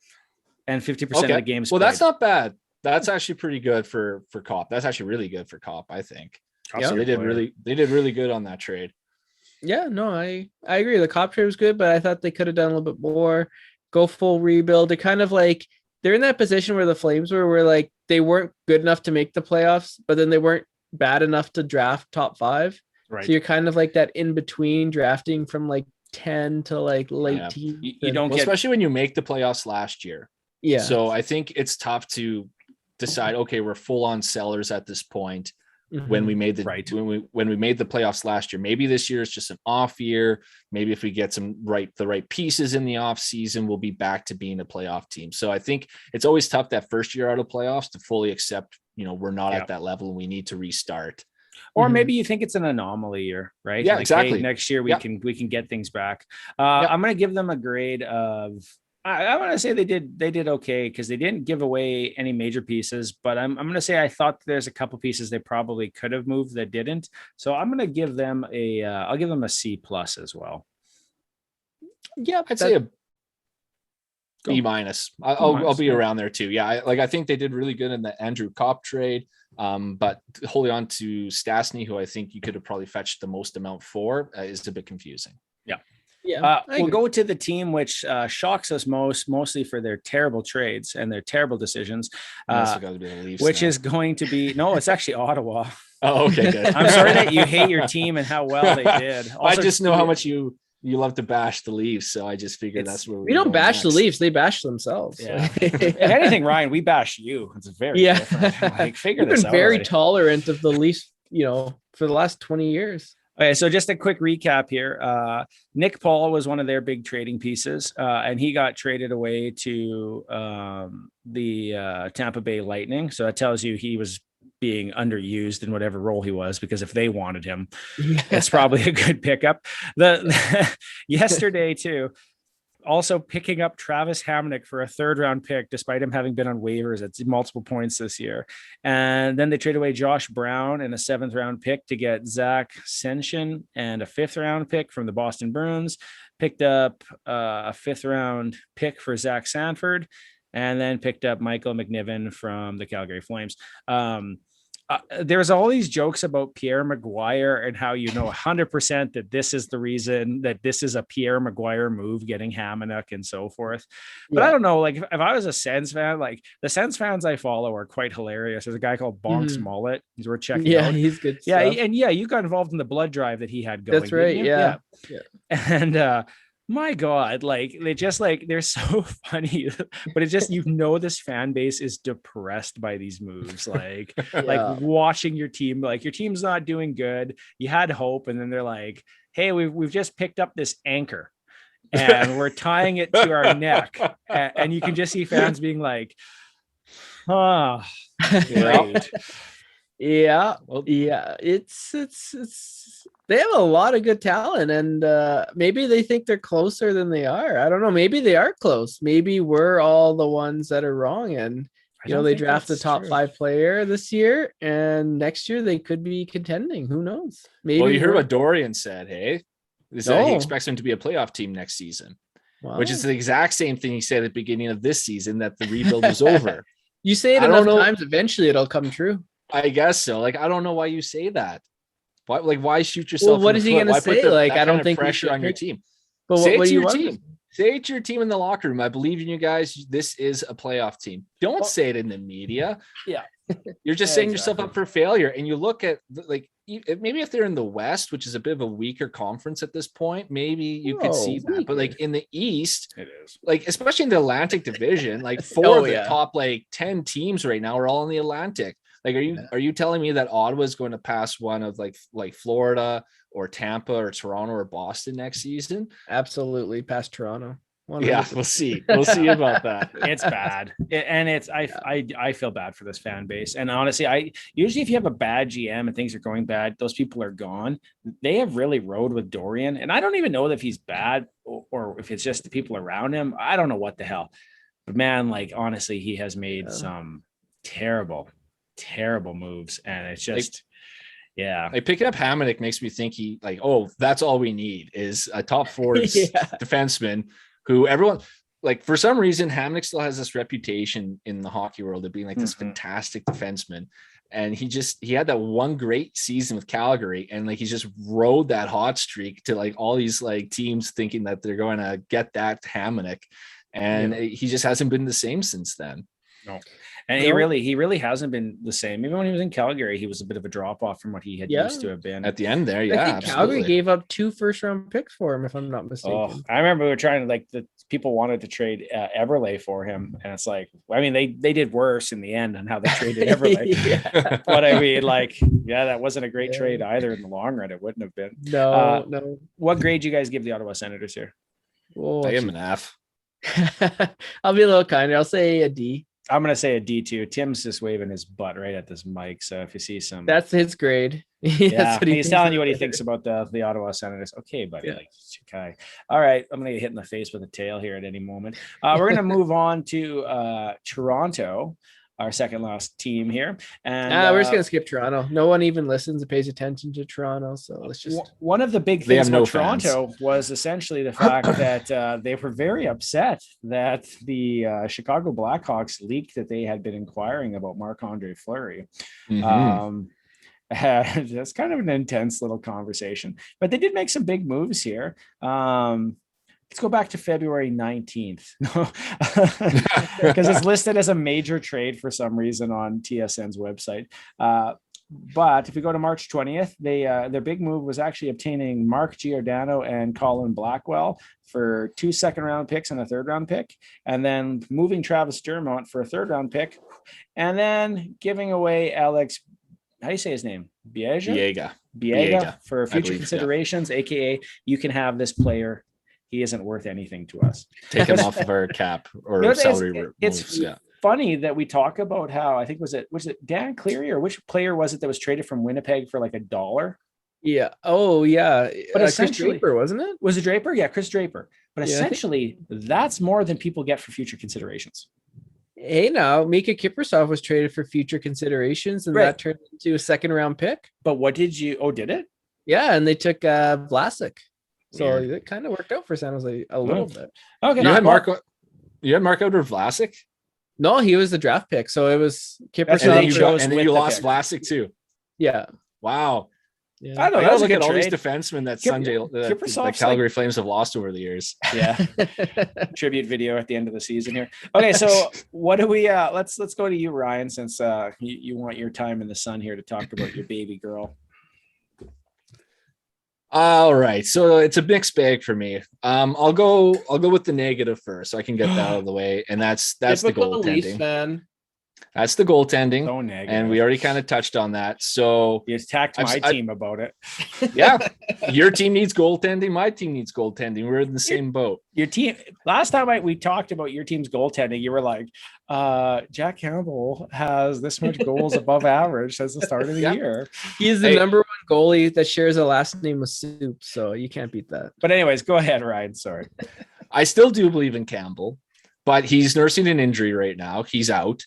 and 50% of the games. Well, that's not bad. That's actually pretty good for Cop. That's actually really good for Cop, I think. So they did really good on that trade. Yeah, no, I agree. The Cop trade was good, but I thought they could have done a little bit more. Go full rebuild. They're kind of like they're in that position where the Flames were like they weren't good enough to make the playoffs, but then they weren't bad enough to draft top 5. Right. So you're kind of like that in between, drafting from like 10 to like late teens. You don't get, especially when you make the playoffs last year. Yeah. So I think it's tough to decide, okay, we're full on sellers at this point. When we made the when we made the playoffs last year, maybe this year is just an off year. Maybe if we get the right pieces in the off season, we'll be back to being a playoff team. So I think it's always tough that first year out of playoffs to fully accept, we're not at that level and we need to restart. Or maybe you think it's an anomaly year, right? Yeah, exactly. Hey, next year we can get things back. I'm going to give them a grade of. I want to say they did okay because they didn't give away any major pieces, but I'm going to say I thought there's a couple pieces they probably could have moved that didn't. So I'm going to give them I'll give them a C plus as well. Yeah, I'd say a B minus. I'll be around there too. Yeah, I think they did really good in the Andrew Kopp trade, but holding on to Stastny, who I think you could have probably fetched the most amount for, is a bit confusing. Yeah. Yeah, we'll go to the team which shocks us mostly for their terrible trades and their terrible decisions, which is going to be it's actually Ottawa. Oh, okay, good. I'm sorry that you hate your team and how well they did. Also, I just know how much you love to bash the Leafs, so I just figured that's where we don't bash the Leafs; they bash themselves. Yeah. If anything, Ryan, we bash you. It's very different. Like, figure We've this been out. Very tolerant of the Leafs, for the last 20 years. Okay, so just a quick recap here. Nick Paul was one of their big trading pieces, and he got traded away to the Tampa Bay Lightning. So that tells you he was being underused in whatever role he was, because if they wanted him, it's probably a good pickup. Yesterday too, also picking up Travis Hamonic for a 3rd-round pick, despite him having been on waivers at multiple points this year. And then they trade away Josh Brown and a 7th-round pick to get Zach Senshin and a 5th-round pick from the Boston Bruins. Picked up a 5th-round pick for Zach Sanford, and then picked up Michael McNiven from the Calgary Flames. There's all these jokes about Pierre Maguire and how 100% that this is the reason that this is a Pierre Maguire move, getting Hamonic and so forth. But I don't know, like if I was a Sens fan, like the Sens fans I follow are quite hilarious. There's a guy called Bonks Mullet. He's worth checking out. He's good. Yeah, and you got involved in the blood drive that he had going. That's right. Yeah. And my God, like they're so funny, but it's just, this fan base is depressed by these moves. Like, like watching your team, like your team's not doing good. You had hope. And then they're like, hey, we've just picked up this anchor and we're tying it to our neck. And you can just see fans being like, great. Yeah. Well, yeah. It's they have a lot of good talent, and maybe they think they're closer than they are. I don't know. Maybe they are close. Maybe we're all the ones that are wrong. And they draft the top 5 player this year, and next year they could be contending. Who knows? Maybe. Well, you heard what Dorian said. Hey, is that he expects them to be a playoff team next season, which is the exact same thing he said at the beginning of this season, that the rebuild was over. You say it enough times, eventually it'll come true. I guess so. Like, I don't know why you say that. Why shoot yourself? Well, what is he going to say? Like, I don't think pressure on your team. But say what it do to you your want? team. Say it to your team in the locker room. I believe in you guys. This is a playoff team. Don't say it in the media. Yeah. You're just setting yourself up for failure. And you look at, like, maybe if they're in the West, which is a bit of a weaker conference at this point, maybe you could see that. But like in the East, it is, like, especially in the Atlantic division, like four of the top like 10 teams right now are all in the Atlantic. Like, are you telling me that Ottawa is going to pass one of like Florida or Tampa or Toronto or Boston next season? Absolutely, past Toronto. 100%. Yeah, we'll see. We'll see about that. It's bad, I feel bad for this fan base. And honestly, I usually, if you have a bad GM and things are going bad, those people are gone. They have really rode with Dorian, and I don't even know if he's bad or if it's just the people around him. I don't know what the hell, but man, like, honestly, he has made some terrible moves, and it's just like picking up Hamonic makes me think that's all we need is a top four defenseman who everyone, like, for some reason Hamonic still has this reputation in the hockey world of being like this fantastic defenseman, and he had that one great season with Calgary, and like he's just rode that hot streak to like all these like teams thinking that they're going to get that Hamonic, and he just hasn't been the same since then. No. And he really hasn't been the same. Even when he was in Calgary, he was a bit of a drop off from what he had used to have been at the end there. I think Calgary gave up 2 first-round picks for him, if I'm not mistaken. I remember we were trying to, like, the people wanted to trade Eberle for him, and it's like, I mean, they did worse in the end on how they traded Eberle. But I mean, like, that wasn't a great trade either in the long run. It wouldn't have been. No. What grade do you guys give the Ottawa Senators here? I am an F. I'll be a little kinder. I'll say a D. I'm going to say a D2. Tim's just waving his butt right at this mic. So if you see some, that's his grade. He's telling you what he thinks about the Ottawa Senators. Okay, buddy. Okay. All right. I'm going to get hit in the face with a tail here at any moment. We're going to move on to Toronto, our second last team here. And we're just going to skip Toronto. No one even listens or pays attention to Toronto. So let's just. One of the big things about Toronto was essentially the fact that they were very upset that the Chicago Blackhawks leaked that they had been inquiring about Marc-Andre Fleury. That's kind of an intense little conversation, but they did make some big moves here. Let's go back to February 19th because it's listed as a major trade for some reason on TSN's website. But if we go to March 20th, their big move was actually obtaining Mark Giordano and Colin Blackwell for 2 second-round picks and a third-round pick, and then moving Travis Dermott for a third-round pick, and then giving away Alex, how do you say his name? Biega for future considerations, aka you can have this player. He isn't worth anything to us. Take him off of our cap or salary. It's funny that we talk about how, I think was it Dan Cleary, or which player was it that was traded from Winnipeg for like $1? Yeah. Oh yeah. But Chris Draper, wasn't it? Was it Draper? Yeah, Chris Draper. But essentially, that's more than people get for future considerations. Hey, now Mika Kiprusoff was traded for future considerations, and that turned into a second-round pick. But what did you? Oh, did it? Yeah, and they took Vlasic. So it kind of worked out for San Jose a little bit. Okay. You had Marco over Vlasic? No, he was the draft pick. So it was Kiprusoff. And then you lost Vlasic too. Yeah. Wow. Yeah. I don't know. I gotta look at all these defensemen that Sunjay, the Calgary Flames have lost over the years. Yeah. Tribute video at the end of the season here. Okay, so what do we? Let's go to you, Ryan, since you want your time in the sun here to talk about your baby girl. All right, so it's a mixed bag for me. I'll go with the negative first, so I can get that out of the way, and that's the goaltending. That's the goaltending. So negative. And we already kind of touched on that. So you attacked my team about it. Yeah, your team needs goaltending. My team needs goaltending. We're in the same boat. Your team. Last time we talked about your team's goaltending, you were like, Jack Campbell has this much goals above average since the start of the year. He is the number one goalie that shares a last name with Soup, so you can't beat that. But anyways, go ahead, Ryan. Sorry. I still do believe in Campbell, but he's nursing an injury right now. He's out.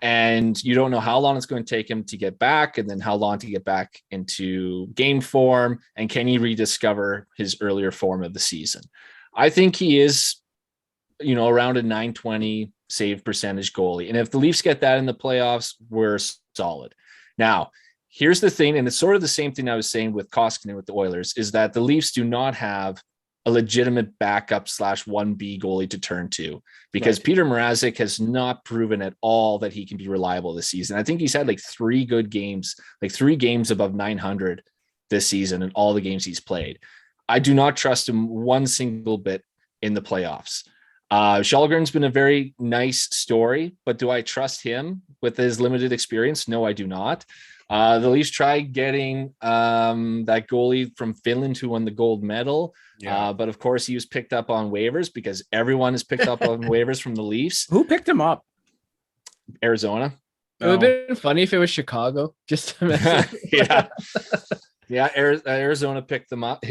and you don't know how long it's going to take him to get back, and then how long to get back into game form, and can he rediscover his earlier form of the season. I think he is, around a 920 save percentage goalie. And if the Leafs get that in the playoffs, we're solid. Now, here's the thing, and it's sort of the same thing I was saying with Koskinen with the Oilers, is that the Leafs do not have a legitimate backup / 1B goalie to turn to, because right. Peter Mrazek has not proven at all that he can be reliable this season. I think he's had like 3 good games, like 3 games above 900 this season in all the games he's played. I do not trust him one single bit in the playoffs. Källgren's been a very nice story, but do I trust him with his limited experience? No, I do not. The Leafs tried getting that goalie from Finland who won the gold medal. Yeah. But of course he was picked up on waivers, because everyone is picked up on waivers from the Leafs. Who picked him up? Arizona. It would have been funny if it was Chicago. Just to yeah. Yeah, Arizona picked him up.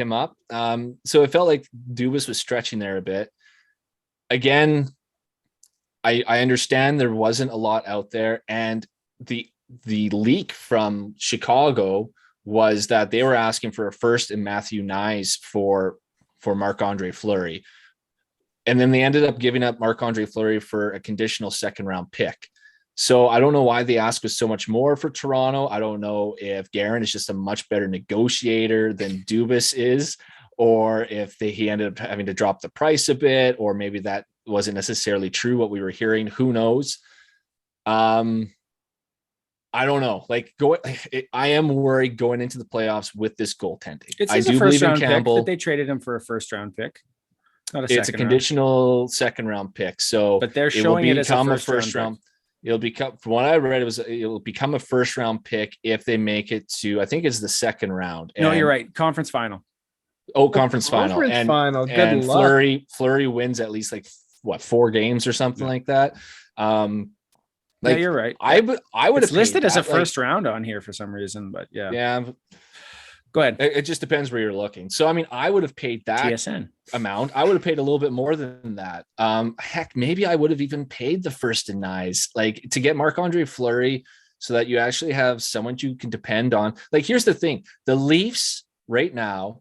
So it felt like Dubas was stretching there a bit. Again, I understand there wasn't a lot out there, and the leak from Chicago was that they were asking for a first and Matthew Nyes for Marc-Andre Fleury. And then they ended up giving up Marc-Andre Fleury for a conditional second round pick. So I don't know why the ask was so much more for Toronto. I don't know if Guerin is just a much better negotiator than Dubas is, or if he ended up having to drop the price a bit, or maybe that wasn't necessarily true, what we were hearing. Who knows? I don't know. I am worried going into the playoffs with this goaltending. I do believe in Campbell. That they traded him for a first round pick. It's a conditional second round pick. So, but they're showing it as a first round. It'll become, from what I read, it'll become a first round pick if they make it to, I think it's the second round. No, you're right. Conference final. Oh, conference final. Final. Good and luck. Fleury wins at least 4 games or something like that. Yeah, you're right. I would have listed as a first round on here for some reason, but yeah. Yeah. Go ahead. It just depends where you're looking. So, I mean, I would have paid that TSN amount. I would have paid a little bit more than that. Heck, maybe I would have even paid the first and Nyes, to get Marc-Andre Fleury, so that you actually have someone you can depend on. Here's the thing. The Leafs right now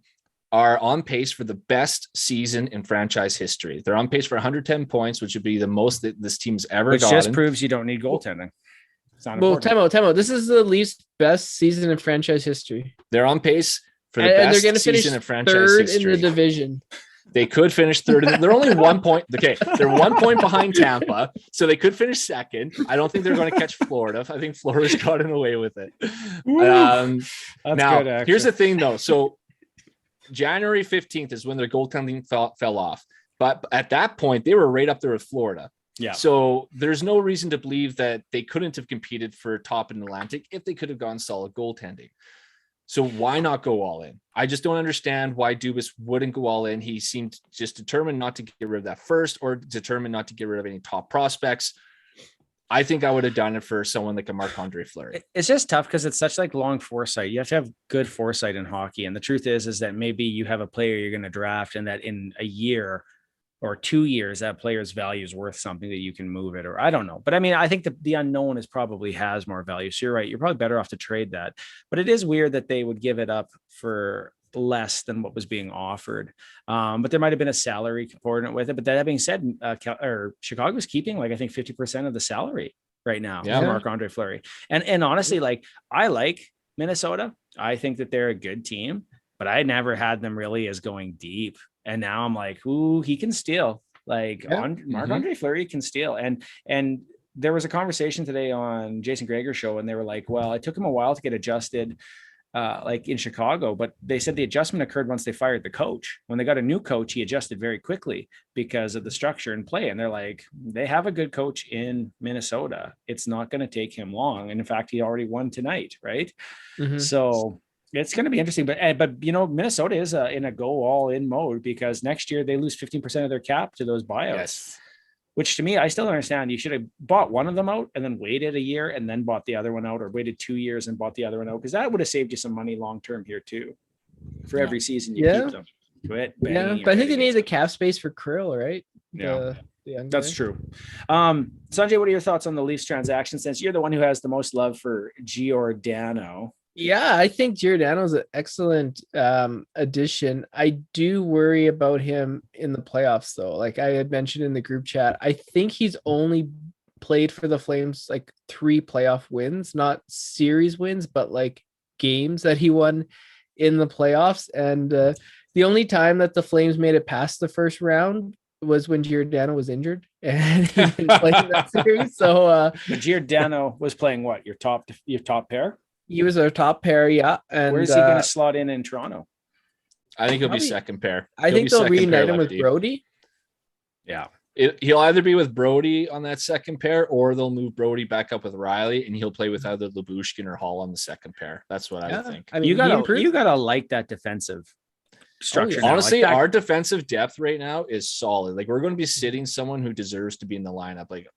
are on pace for the best season in franchise history. They're on pace for 110 points, which would be the most that this team's ever gotten. Which just proves you don't need goaltending. Well, time out. This is the Leafs' best season in franchise history. They're on pace for the best season in franchise third history. In the division. They could finish third. They're only 1 point. Okay, they're 1 point behind Tampa, so they could finish second. I don't think they're going to catch Florida. I think Florida's gotten away with it. Now, good, here's the thing, though. So January 15th is when their goaltending fell off. But at that point, they were right up there with Florida. Yeah. So there's no reason to believe that they couldn't have competed for top in the Atlantic if they could have gone solid goaltending. So why not go all in? I just don't understand why Dubas wouldn't go all in. He seemed just determined not to get rid of that first, or determined not to get rid of any top prospects. I think I would have done it for someone like a Marc-Andre Fleury. It's just tough because it's such long foresight. You have to have good foresight in hockey. And the truth is that maybe you have a player you're going to draft, and that in a year or 2 years, that player's value is worth something that you can move it, or I don't know. But I mean, I think the unknown probably has more value. So you're right. You're probably better off to trade that. But it is weird that they would give it up for less than what was being offered. But there might've been a salary component with it. But that being said, Chicago's keeping I think 50% of the salary right now. Yeah. Marc-Andre Fleury. And honestly, I like Minnesota. I think that they're a good team, but I never had them really as going deep. And now I'm like, ooh, he can steal. Marc-Andre Fleury can steal. And there was a conversation today on Jason Greger's show, and they were like, well, it took him a while to get adjusted in Chicago, but they said the adjustment occurred once they fired the coach. When they got a new coach, he adjusted very quickly because of the structure and play. And they're like, they have a good coach in Minnesota. It's not going to take him long. And in fact, he already won tonight. Right. Mm-hmm. So it's going to be interesting, but Minnesota is in a go all in mode, because next year they lose 15% of their cap to those buyouts. Yes. Which to me, I still don't understand. You should have bought one of them out and then waited a year and then bought the other one out, or waited 2 years and bought the other one out, because that would have saved you some money long-term here too. For every season you keep them. But I think they need the cap space for Krill, right? Yeah. That's true. Sunjay, what are your thoughts on the Leafs transaction, since you're the one who has the most love for Giordano? Yeah, I think Giordano's an excellent addition. I do worry about him in the playoffs, though. Like I had mentioned in the group chat, I think he's only played for the Flames like 3 playoff wins, not series wins, but like games that he won in the playoffs. And the only time that the Flames made it past the first round was when Giordano was injured and he didn't play in that series. So Giordano was playing what? Your top pair? He was our top pair, yeah. And where's he going to slot in Toronto? I think he'll be second pair. I think they'll reunite him with Brody. Yeah. He'll either be with Brody on that second pair, or they'll move Brody back up with Riley, and he'll play with either Lyubushkin or Hall on the second pair. That's what I would think. I mean, you gotta like that defensive structure. Honestly, our defensive depth right now is solid. Like, we're going to be sitting someone who deserves to be in the lineup, like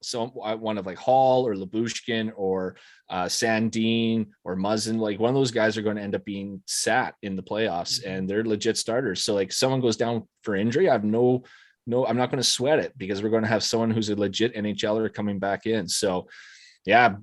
one of like Hall or Lyubushkin or Sandin or Muzzin. Like, one of those guys are going to end up being sat in the playoffs, and they're legit starters. So like, someone goes down for injury, I'm not going to sweat it, because we're going to have someone who's a legit NHLer coming back in. So yeah,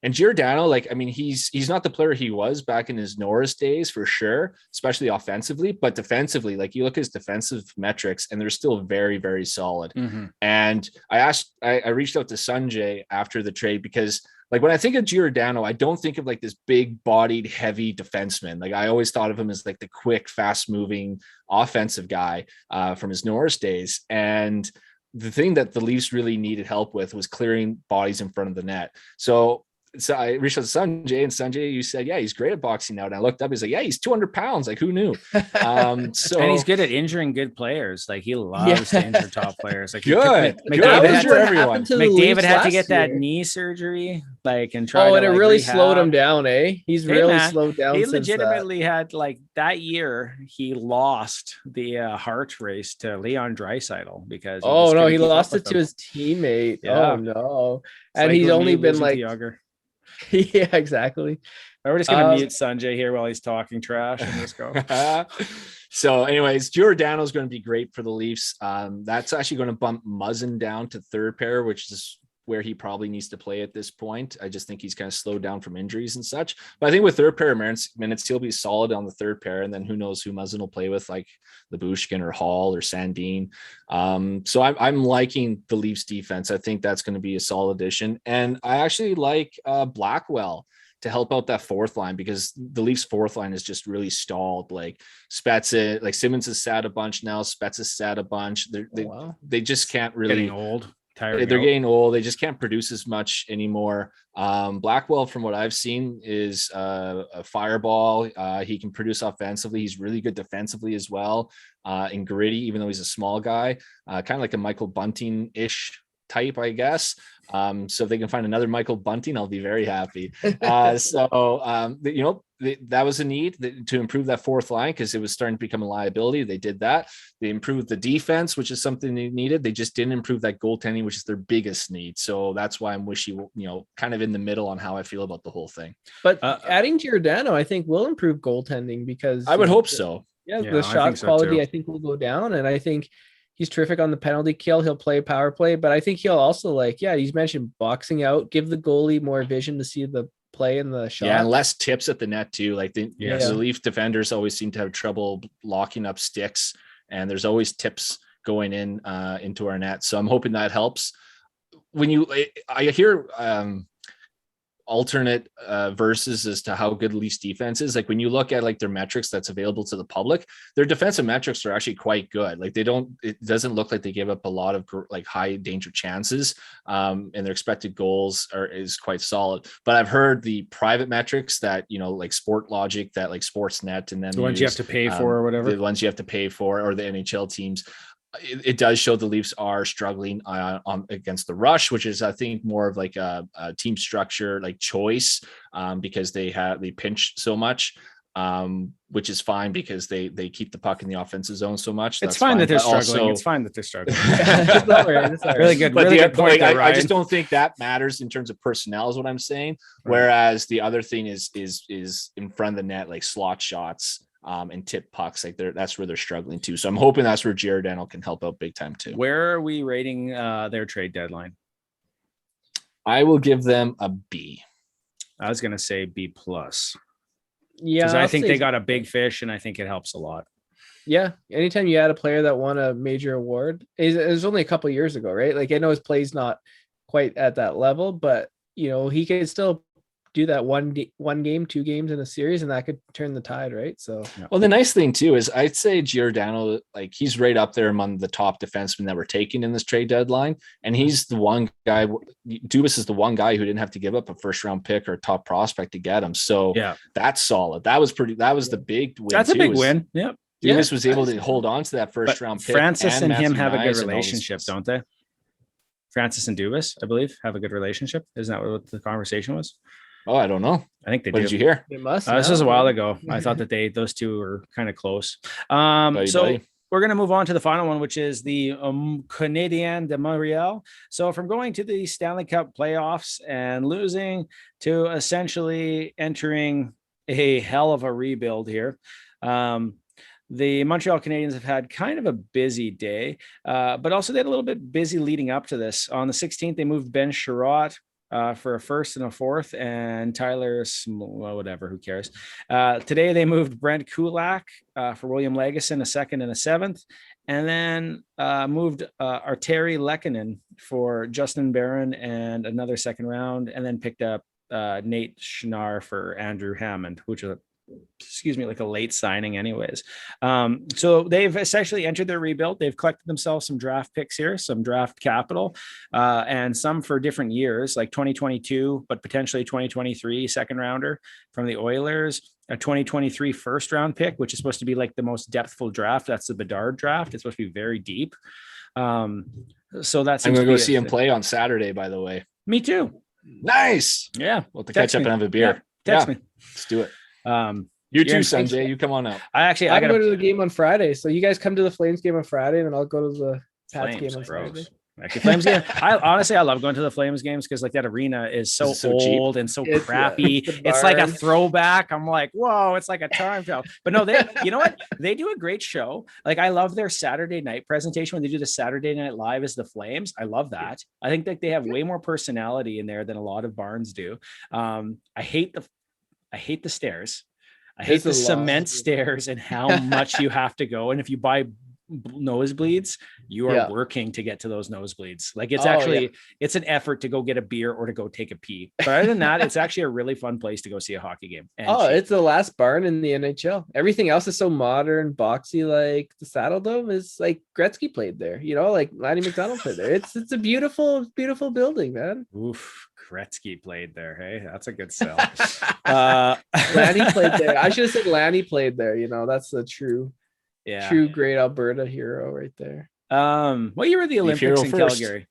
and Giordano, like, I mean, he's not the player he was back in his Norris days, for sure, especially offensively, but defensively, like, you look at his defensive metrics and they're still very, very solid. Mm-hmm. And I reached out to Sunjay after the trade, because like, when I think of Giordano, I don't think of like this big bodied, heavy defenseman. Like, I always thought of him as like the quick, fast moving offensive guy from his Norris days. And the thing that the Leafs really needed help with was clearing bodies in front of the net. So I reached out to Sunjay, and Sunjay, you said, yeah, he's great at boxing now. And I looked up, he's like, yeah, he's 200 pounds. Like, who knew? And he's good at injuring good players. Like, he loves to injure top players. Like, good. McDavid had to get that knee surgery, like, and try. And it really slowed him down, eh? He's really slowed down. He legitimately had, like, that year he lost the Hart race to Leon Draisaitl because he lost it to his teammate. Yeah. Oh no. And he's only been like yeah, exactly. We're just gonna mute Sunjay here while he's talking trash and just go. So anyways, Giordano's going to be great for the Leafs. That's actually going to bump Muzzin down to third pair, which is where he probably needs to play at this point. I just think he's kind of slowed down from injuries and such. But I think with third pair minutes, he'll be solid on the third pair. And then who knows who Muzzin will play with, like Lyubushkin or Hall or Sandin. So I'm liking the Leafs defense. I think that's going to be a solid addition. And I actually like Blackwell to help out that fourth line, because the Leafs fourth line is just really stalled. Like Spezza, like Simmons is sad a bunch now. Spezza is sad a bunch. They just can't really getting old. They're getting old. They just can't produce as much anymore. Blackwell, from what I've seen, is a fireball. He can produce offensively. He's really good defensively as well, and gritty, even though he's a small guy, kind of like a Michael Bunting-ish type, I guess. So if they can find another Michael Bunting, I'll be very happy. That was a need to improve that fourth line, because it was starting to become a liability. They did that. They improved the defense, which is something they needed. They just didn't improve that goaltending, which is their biggest need. So that's why I'm kind of in the middle on how I feel about the whole thing. But adding Giordano, I think, will improve goaltending, because I would hope so. Yeah, the shot quality, I think, will go down, and I think he's terrific on the penalty kill. He'll play power play, but I think he'll also, he's mentioned boxing out, give the goalie more vision to see the play in the shot. Yeah, and less tips at the net too. Like the Leaf defenders always seem to have trouble locking up sticks, and there's always tips going into our net. So I'm hoping that helps. I hear alternate verses as to how good Leafs defense is. Like, when you look at like their metrics that's available to the public, their defensive metrics are actually quite good. Like, it doesn't look like they give up a lot of like high danger chances, and their expected goals is quite solid. But I've heard the private metrics that, like Sport Logic, that like Sportsnet, and then the ones you have to pay for or whatever, the ones you have to pay for, or the NHL teams, it does show the Leafs are struggling against the rush, which is, I think, more of like a team structure, like choice, because they pinch so much, which is fine, because they keep the puck in the offensive zone so much. It's fine that they're struggling. It's fine that they're struggling. It's all right. Really good. But really good point. I just don't think that matters in terms of personnel, is what I'm saying. Right. Whereas the other thing is in front of the net, like slot shots. and tip pucks. Like that's where they're struggling too. So I'm hoping that's where Giordano can help out big time too. Where are we rating their trade deadline? I will give them a B. I was going to say B plus. Yeah, because I think they got a big fish, and I think it helps a lot. Yeah, anytime you add a player that won a major award, it was only a couple of years ago, right? Like I know his play's not quite at that level, but he can still do that one game, 2 games in a series, and that could turn the tide, right? So, well, the nice thing too is I'd say Giordano, like he's right up there among the top defensemen that were taken in this trade deadline, and he's the one guy. Dubas is the one guy who didn't have to give up a first round pick or a top prospect to get him. So yeah, that's solid. That was the big win. That's a big win. Yep. Dubas was able to hold on to that first round pick. Francis and him have a good relationship, don't they? Francis and Dubas, I believe, have a good relationship. Isn't that what the conversation was? Oh, I don't know. I think they do. What did you hear? They must. This was a while ago. I thought that those two were kind of close. Buddy. We're going to move on to the final one, which is the Canadien de Montreal. So from going to the Stanley Cup playoffs and losing to essentially entering a hell of a rebuild here. The Montreal Canadiens have had kind of a busy day, but also they had a little bit busy leading up to this. On the 16th, they moved Ben Sherratt for a first and a fourth, and Tyler, whatever, who cares? Today they moved Brent Kulak for William Legason, a second and a seventh, and then moved Arteri Lehkonen for Justin Barron and another second round, and then picked up Nate Schnarr for Andrew Hammond, which is like a late signing anyways. So they've essentially entered their rebuild. They've collected themselves some draft picks here, some draft capital, and some for different years, like 2022, but potentially 2023 second rounder from the Oilers, a 2023 first round pick, which is supposed to be like the most depthful draft. That's the Bedard draft. It's supposed to be very deep. So that's I'm going to go see him play on Saturday, by the way. Me too. Nice. Yeah. We'll have to catch up and have a beer. Yeah. Text me. Let's do it. You too, Sunjay. You come on out. I gotta go to the game on Friday. So you guys come to the Flames game on Friday, and then I'll go to the Pats game on Friday. Actually, Flames game. I love going to the Flames games because like that arena is so old cheap and so crappy. It's like a throwback. I'm like, whoa, it's like a time travel. But no, you know what? They do a great show. Like I love their Saturday night presentation when they do the Saturday Night Live as the Flames. I love that. I think that they have way more personality in there than a lot of barns do. I hate the stairs. I hate the cement stairs and how much you have to go. And if you buy nosebleeds, you are working to get to those nosebleeds. Like it's it's an effort to go get a beer or to go take a pee. But other than that, it's actually a really fun place to go see a hockey game. It's the last barn in the NHL. Everything else is so modern, boxy. Like the Saddle Dome is like Gretzky played there. Like Lanny McDonald played there. It's a beautiful, beautiful building, man. Oof. Gretzky played there. Hey, that's a good sell. Lanny played there. I should have said Lanny played there. That's the true great Alberta hero right there. What year were the Olympics in Calgary?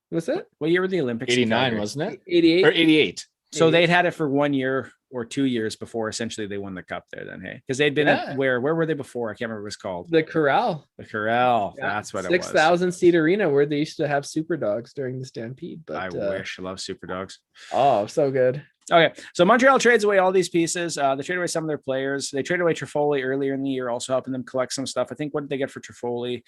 What's it? What year were the Olympics? 89, wasn't it? 88 or 88. So they'd had it for 1 year or 2 years before essentially they won the cup there then, hey? Because they'd been at where were they before? I can't remember what it was called. The Corral. The Corral. Yeah. That's what it was. 6,000 seat arena where they used to have Super Dogs during the Stampede. But I wish. I love Super Dogs. Oh, so good. Okay, so Montreal trades away all these pieces. They trade away some of their players. They traded away Trifoli earlier in the year, also helping them collect some stuff. I think what did they get for Trifoli?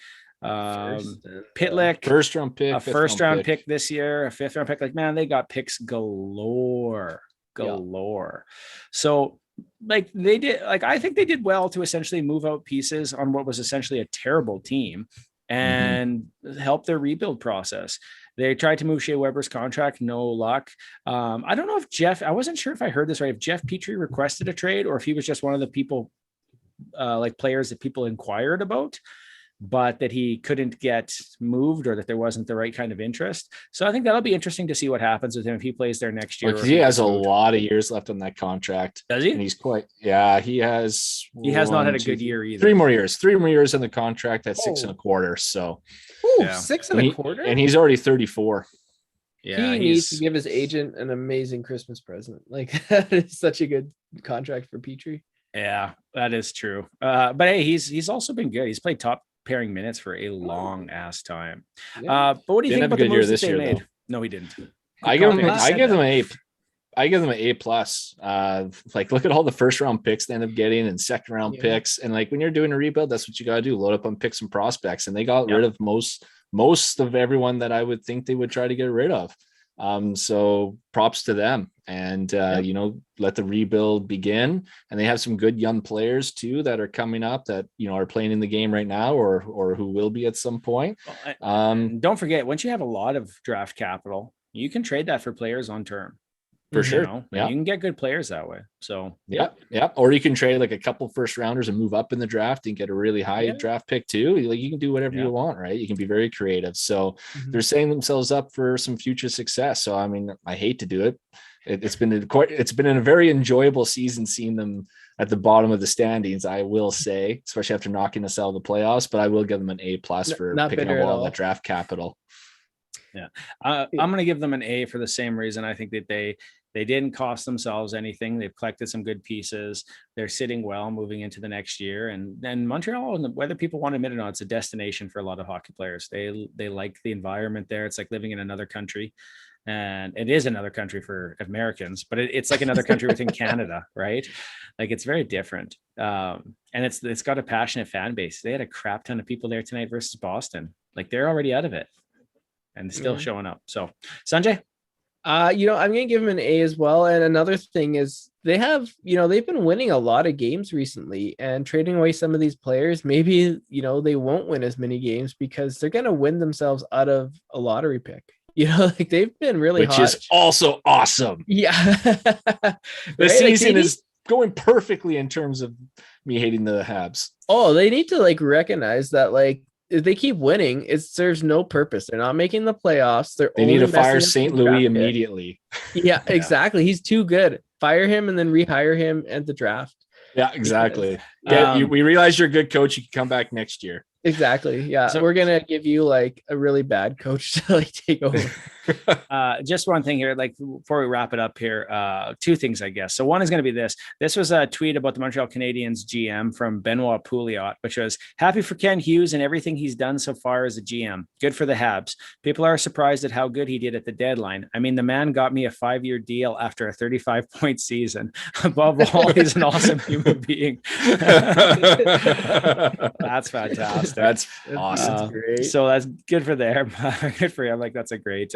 Pitlick, first round pick, a first round pick this year, a fifth round pick. Like, man, they got picks galore. So like they did, like I think they did well to essentially move out pieces on what was essentially a terrible team and help their rebuild process. They tried to move Shea Weber's contract, no luck. I don't know if I wasn't sure if I heard this right, if Jeff Petrie requested a trade or if he was just one of the people like players that people inquired about, but that he couldn't get moved or that there wasn't the right kind of interest. So I think that'll be interesting to see what happens with him if he plays there next year. He has a lot of years left on that contract. Does he? And he's he has. He has not had a good year either. 3 more years in the contract at 6 1/4. So 6 1/4, and he's already 34. Yeah, he needs to give his agent an amazing Christmas present. Like that is such a good contract for Petrie. Yeah, that is true. But hey, he's also been good. He's played top pairing minutes for a long ass time. But what do you think about the moves that they made? No, he didn't. I give them an A. I give them an A plus. Like look at all the first round picks they end up getting and second round picks. And like when you're doing a rebuild, that's what you got to do. Load up on picks and prospects. And they got rid of most of everyone that I would think they would try to get rid of. So props to them. And you know, let the rebuild begin. And they have some good young players too that are coming up that, you know, are playing in the game right now or who will be at some point. Don't forget, once you have a lot of draft capital, you can trade that for players on term. For sure. You can get good players that way. So yeah. Or you can trade like a couple first rounders and move up in the draft and get a really high draft pick too. Like you can do whatever you want, right? You can be very creative. So they're setting themselves up for some future success. So I mean, I hate to do it. It's been a very enjoyable season seeing them at the bottom of the standings, I will say, especially after knocking us out of the playoffs. But I will give them an A plus for picking up all the draft capital. Yeah, I'm going to give them an A for the same reason. I think that they didn't cost themselves anything. They've collected some good pieces. They're sitting well moving into the next year. And then Montreal, whether people want to admit it or not, it's a destination for a lot of hockey players. They like the environment there. It's like living in another country. And it is another country for Americans, but it's like another country within Canada, right? Like it's very different. And it's got a passionate fan base. They had a crap ton of people there tonight versus Boston. Like they're already out of it and still showing up. So Sunjay? You know, I'm going to give them an A as well. And another thing is they have, you know, they've been winning a lot of games recently, and trading away some of these players, maybe, you know, they won't win as many games because they're going to win themselves out of a lottery pick. You know, like they've been really hot. Which is also awesome. Yeah. The season is going perfectly in terms of me hating the Habs. Oh, they need to like recognize that, like, if they keep winning, it serves no purpose. They're not making the playoffs. They need to fire St. Louis immediately. Yeah, exactly. He's too good. Fire him and then rehire him at the draft. Yeah, exactly. We realize you're a good coach. You can come back next year. Exactly. Yeah. So we're going to give you like a really bad coach to like take over. Just one thing here, like before we wrap it up here, two things, I guess. So one is going to be this. This was a tweet about the Montreal Canadiens GM from Benoit Pouliot, which was happy for Ken Hughes and everything he's done so far as a GM. Good for the Habs. People are surprised at how good he did at the deadline. I mean, the man got me a 5-year deal after a 35-point season. Above all, he's an awesome human being. That's fantastic. That's awesome. Great. So that's good for them. Good for him. Like that's a great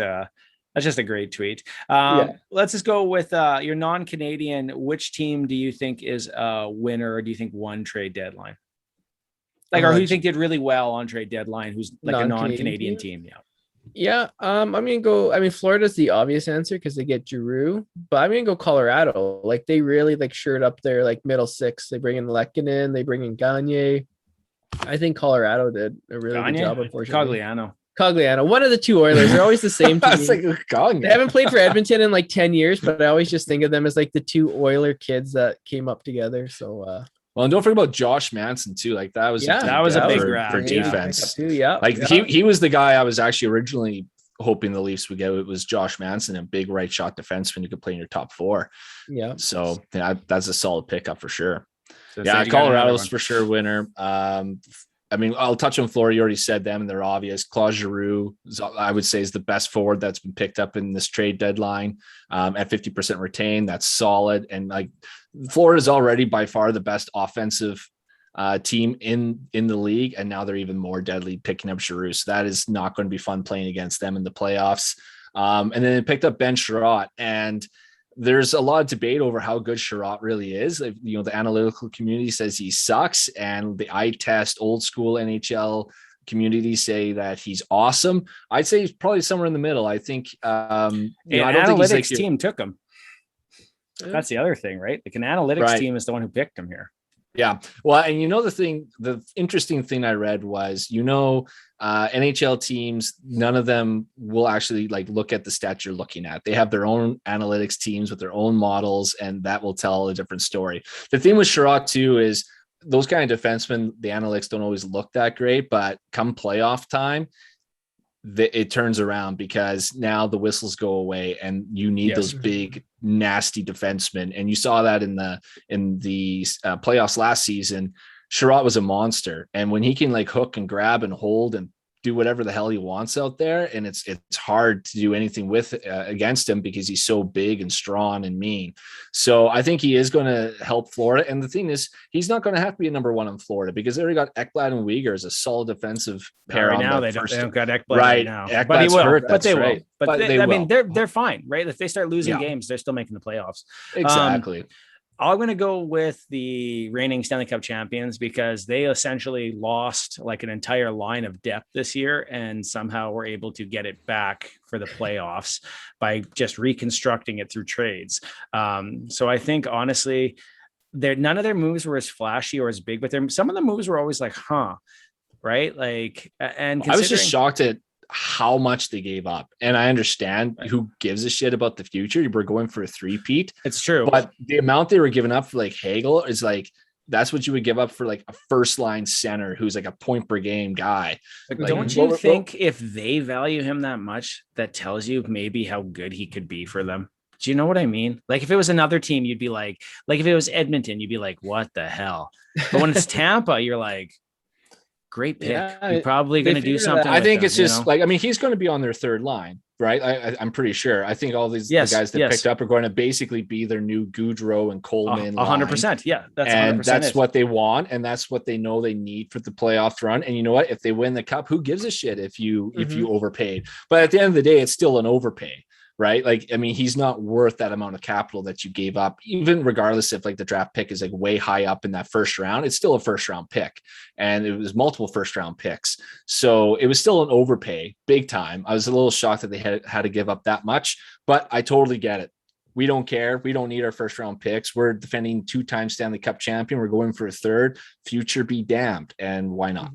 that's just a great tweet. Let's just go with your non-Canadian. Which team do you think is a winner, or do you think won trade deadline? Like, or who do you think did really well on trade deadline? Who's like a non-Canadian team? Yeah. I'm gonna go. I mean, Florida's the obvious answer because they get Giroux, but I'm gonna go Colorado. Like they really like shored up their like middle six. They bring in Lehkonen, they bring in Gagne. I think Colorado did a really good job. Unfortunately, Cogliano, one of the two Oilers. They're always the same team. They haven't played for Edmonton in like 10 years, but I always just think of them as like the two Oiler kids that came up together. So, well, and don't forget about Josh Manson too. Like that was a big grab for defense. He was the guy I was actually originally hoping the Leafs would get. It was Josh Manson, a big right shot defenseman who could play in your top four. Yeah. So that's a solid pickup for sure. So Colorado's for sure winner. I mean, I'll touch on Florida. You already said them, and they're obvious. Claude Giroux, I would say, is the best forward that's been picked up in this trade deadline at 50% retained. That's solid. And like Florida is already by far the best offensive team in the league, and now they're even more deadly picking up Giroux. So that is not going to be fun playing against them in the playoffs. And then they picked up Ben Sherratt, and there's a lot of debate over how good Sherratt really is. You know, the analytical community says he sucks, and the eye test old school NHL community say that he's awesome. I'd say he's probably somewhere in the middle. I think I don't think he's like team took him. That's the other thing, right? Like an analytics team is the one who picked him here. Yeah. Well, and the interesting thing I read was, NHL teams, none of them will actually like look at the stats you're looking at. They have their own analytics teams with their own models, and that will tell a different story. The thing with Sherratt too is those kind of defensemen, the analytics don't always look that great, but come playoff time, it turns around because now the whistles go away and you need those big, nasty defensemen. And you saw that in the playoffs last season. Sherratt was a monster. And when he can like hook and grab and hold and do whatever the hell he wants out there, and it's hard to do anything with against him because he's so big and strong and mean. So I think he is going to help Florida. And the thing is, he's not going to have to be a number one in Florida because they already got Ekblad and Uyghur as a solid defensive pair. Right on now, they don't got Ekblad right now, Ekblad's but he will. Hurt, but they right. will. But they I will. mean, they're fine, right? If they start losing games, they're still making the playoffs. Exactly. I'm going to go with the reigning Stanley Cup champions because they essentially lost like an entire line of depth this year and somehow were able to get it back for the playoffs by just reconstructing it through trades. So I think honestly, none of their moves were as flashy or as big, but some of the moves were always like, right? Like, and I was just shocked at how much they gave up. And I understand who gives a shit about the future. We're going for a three-peat. It's true. But the amount they were giving up for like Hagel is like, that's what you would give up for like a first line center who's like a point per game guy. Like, don't you think if they value him that much, that tells you maybe how good he could be for them? Do you know what I mean? Like if it was another team, you'd be like if it was Edmonton, you'd be like, what the hell? But when it's Tampa, you're like, great pick. You're probably going to do something. I think it's just like, I mean, he's going to be on their third line, right? I'm pretty sure. I think all these the guys that picked up are going to basically be their new Goudreau and Coleman. 100%. Yeah. That's what they want. And that's what they know they need for the playoff run. And you know what? If they win the cup, who gives a shit if you overpaid? But at the end of the day, it's still an overpay. Right. Like, I mean, he's not worth that amount of capital that you gave up, even regardless if like the draft pick is like way high up in that first round. It's still a first round pick. And it was multiple first round picks. So it was still an overpay big time. I was a little shocked that they had to give up that much, but I totally get it. We don't care. We don't need our first round picks. We're defending 2-time Stanley Cup champion. We're going for a third. Future be damned. And why not?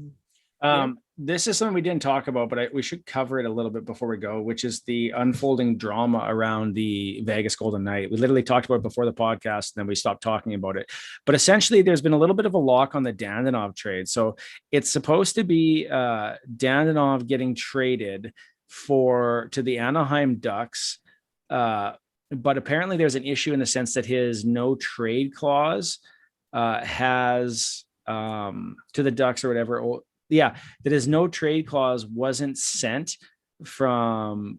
This is something we didn't talk about, but we should cover it a little bit before we go, which is the unfolding drama around the Vegas Golden Knight. We literally talked about it before the podcast, and then we stopped talking about it. But essentially, there's been a little bit of a lock on the Danilov trade. So it's supposed to be Danilov getting traded to the Anaheim Ducks. But apparently there's an issue in the sense that his no trade clause has to the Ducks or whatever. That his no trade clause wasn't sent to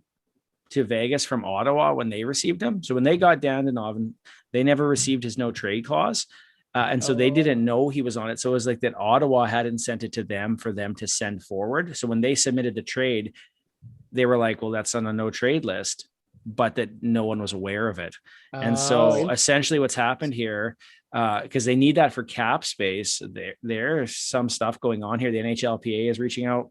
Vegas from Ottawa when they received him. So when they got Danilov, they never received his no trade clause. And so they didn't know he was on it. So it was like that Ottawa hadn't sent it to them for them to send forward. So when they submitted the trade, they were like, well, that's on a no trade list, but that no one was aware of it. And so essentially what's happened here, because they need that for cap space. There's some stuff going on here. The NHLPA is reaching out.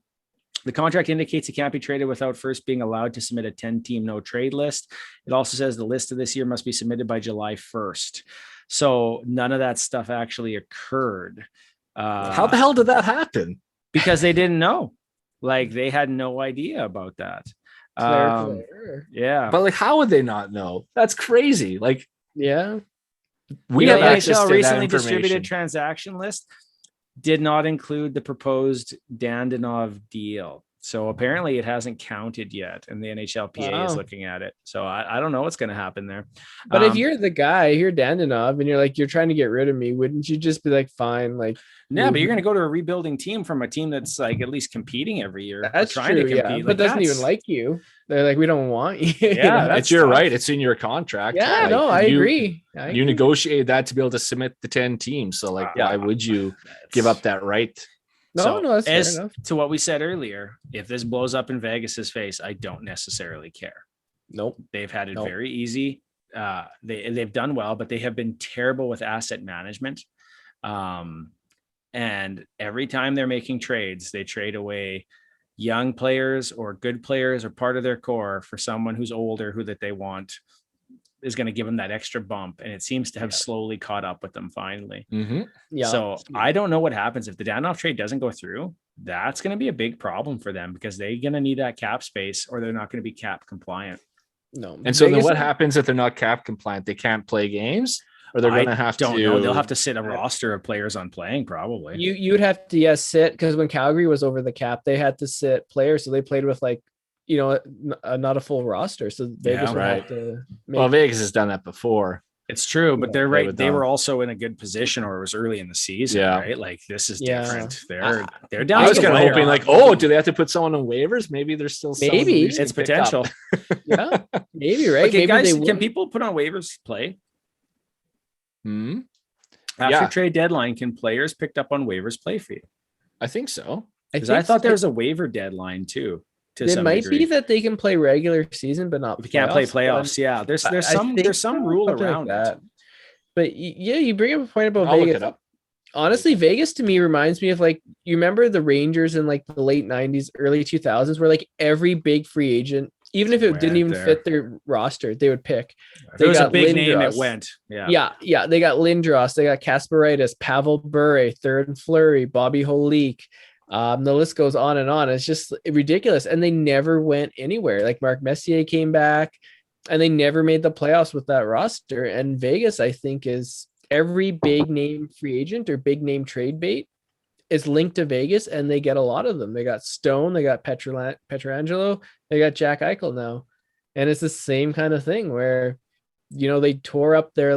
The contract indicates he can't be traded without first being allowed to submit a 10-team no trade list. It also says the list of this year must be submitted by July 1st. So none of that stuff actually occurred. How the hell did that happen? Because they didn't know. Like they had no idea about that. Yeah. But like, how would they not know? That's crazy. Like, yeah. We have NHL recently distributed transaction list did not include the proposed Danilov deal. So apparently it hasn't counted yet, and the NHLPA is looking at it. So I don't know what's going to happen there. But if you're the guy, you're Danilov, and you're like, you're trying to get rid of me, wouldn't you just be like, fine, like? No, but you're going to go to a rebuilding team from a team that's like at least competing every year. That's trying true, to compete, but doesn't even like you. They're like, we don't want you. Yeah, it's your right. It's in your contract. Yeah, like, no, I agree. You negotiated that to be able to submit the 10 teams. So like, why would you give up that right? No, that's fair enough. To what we said earlier, if this blows up in Vegas's face, I don't necessarily care. Nope. They've had it very easy. They've done well, but they have been terrible with asset management. And every time they're making trades, they trade away young players or good players or part of their core for someone who's older, who that they want is going to give them that extra bump. And it seems to have slowly caught up with them finally. Yeah. So I don't know what happens if the Danilov trade doesn't go through. That's going to be a big problem for them because they're going to need that cap space or they're not going to be cap compliant. No. And so then what happens if they're not cap compliant? They can't play games? Or they're going to have to. They'll have to sit a roster of players on playing probably. You'd have to sit because when Calgary was over the cap, they had to sit players, so they played with like not a full roster. So Vegas would have to. Well, Vegas has done that before. It's true, but they're right. They them. were also in a good position, or it was early in the season, right? Like this is different. They're down. I was kind of hoping, like, oh, do they have to put someone on waivers? Maybe there's still maybe it's potential. Yeah, maybe right. Okay, maybe guys, can people put on waivers play? After trade deadline, can players picked up on waivers play for you? I think so. Because I thought there was a waiver deadline too. It might be that they can play regular season, but not. If you can't play playoffs, yeah. There's some rule around that. But yeah, you bring up a point about Vegas. Honestly, Vegas to me reminds me of like, you remember the Rangers in like the late 90s, early 2000s, where like every big free agent, even if it didn't even fit their roster, they would pick. There was a big name that went. Yeah. They got Lindros, they got Kasparaitis, Pavel Bure, Third Fleury, Bobby Holik. The list goes on and on. It's just ridiculous. And they never went anywhere. Like Mark Messier came back and they never made the playoffs with that roster. And Vegas, I think, is every big name free agent or big name trade bait is linked to Vegas, and they get a lot of them. They got Stone, they got Pietrangelo, they got Jack Eichel now. And it's the same kind of thing where, they tore up their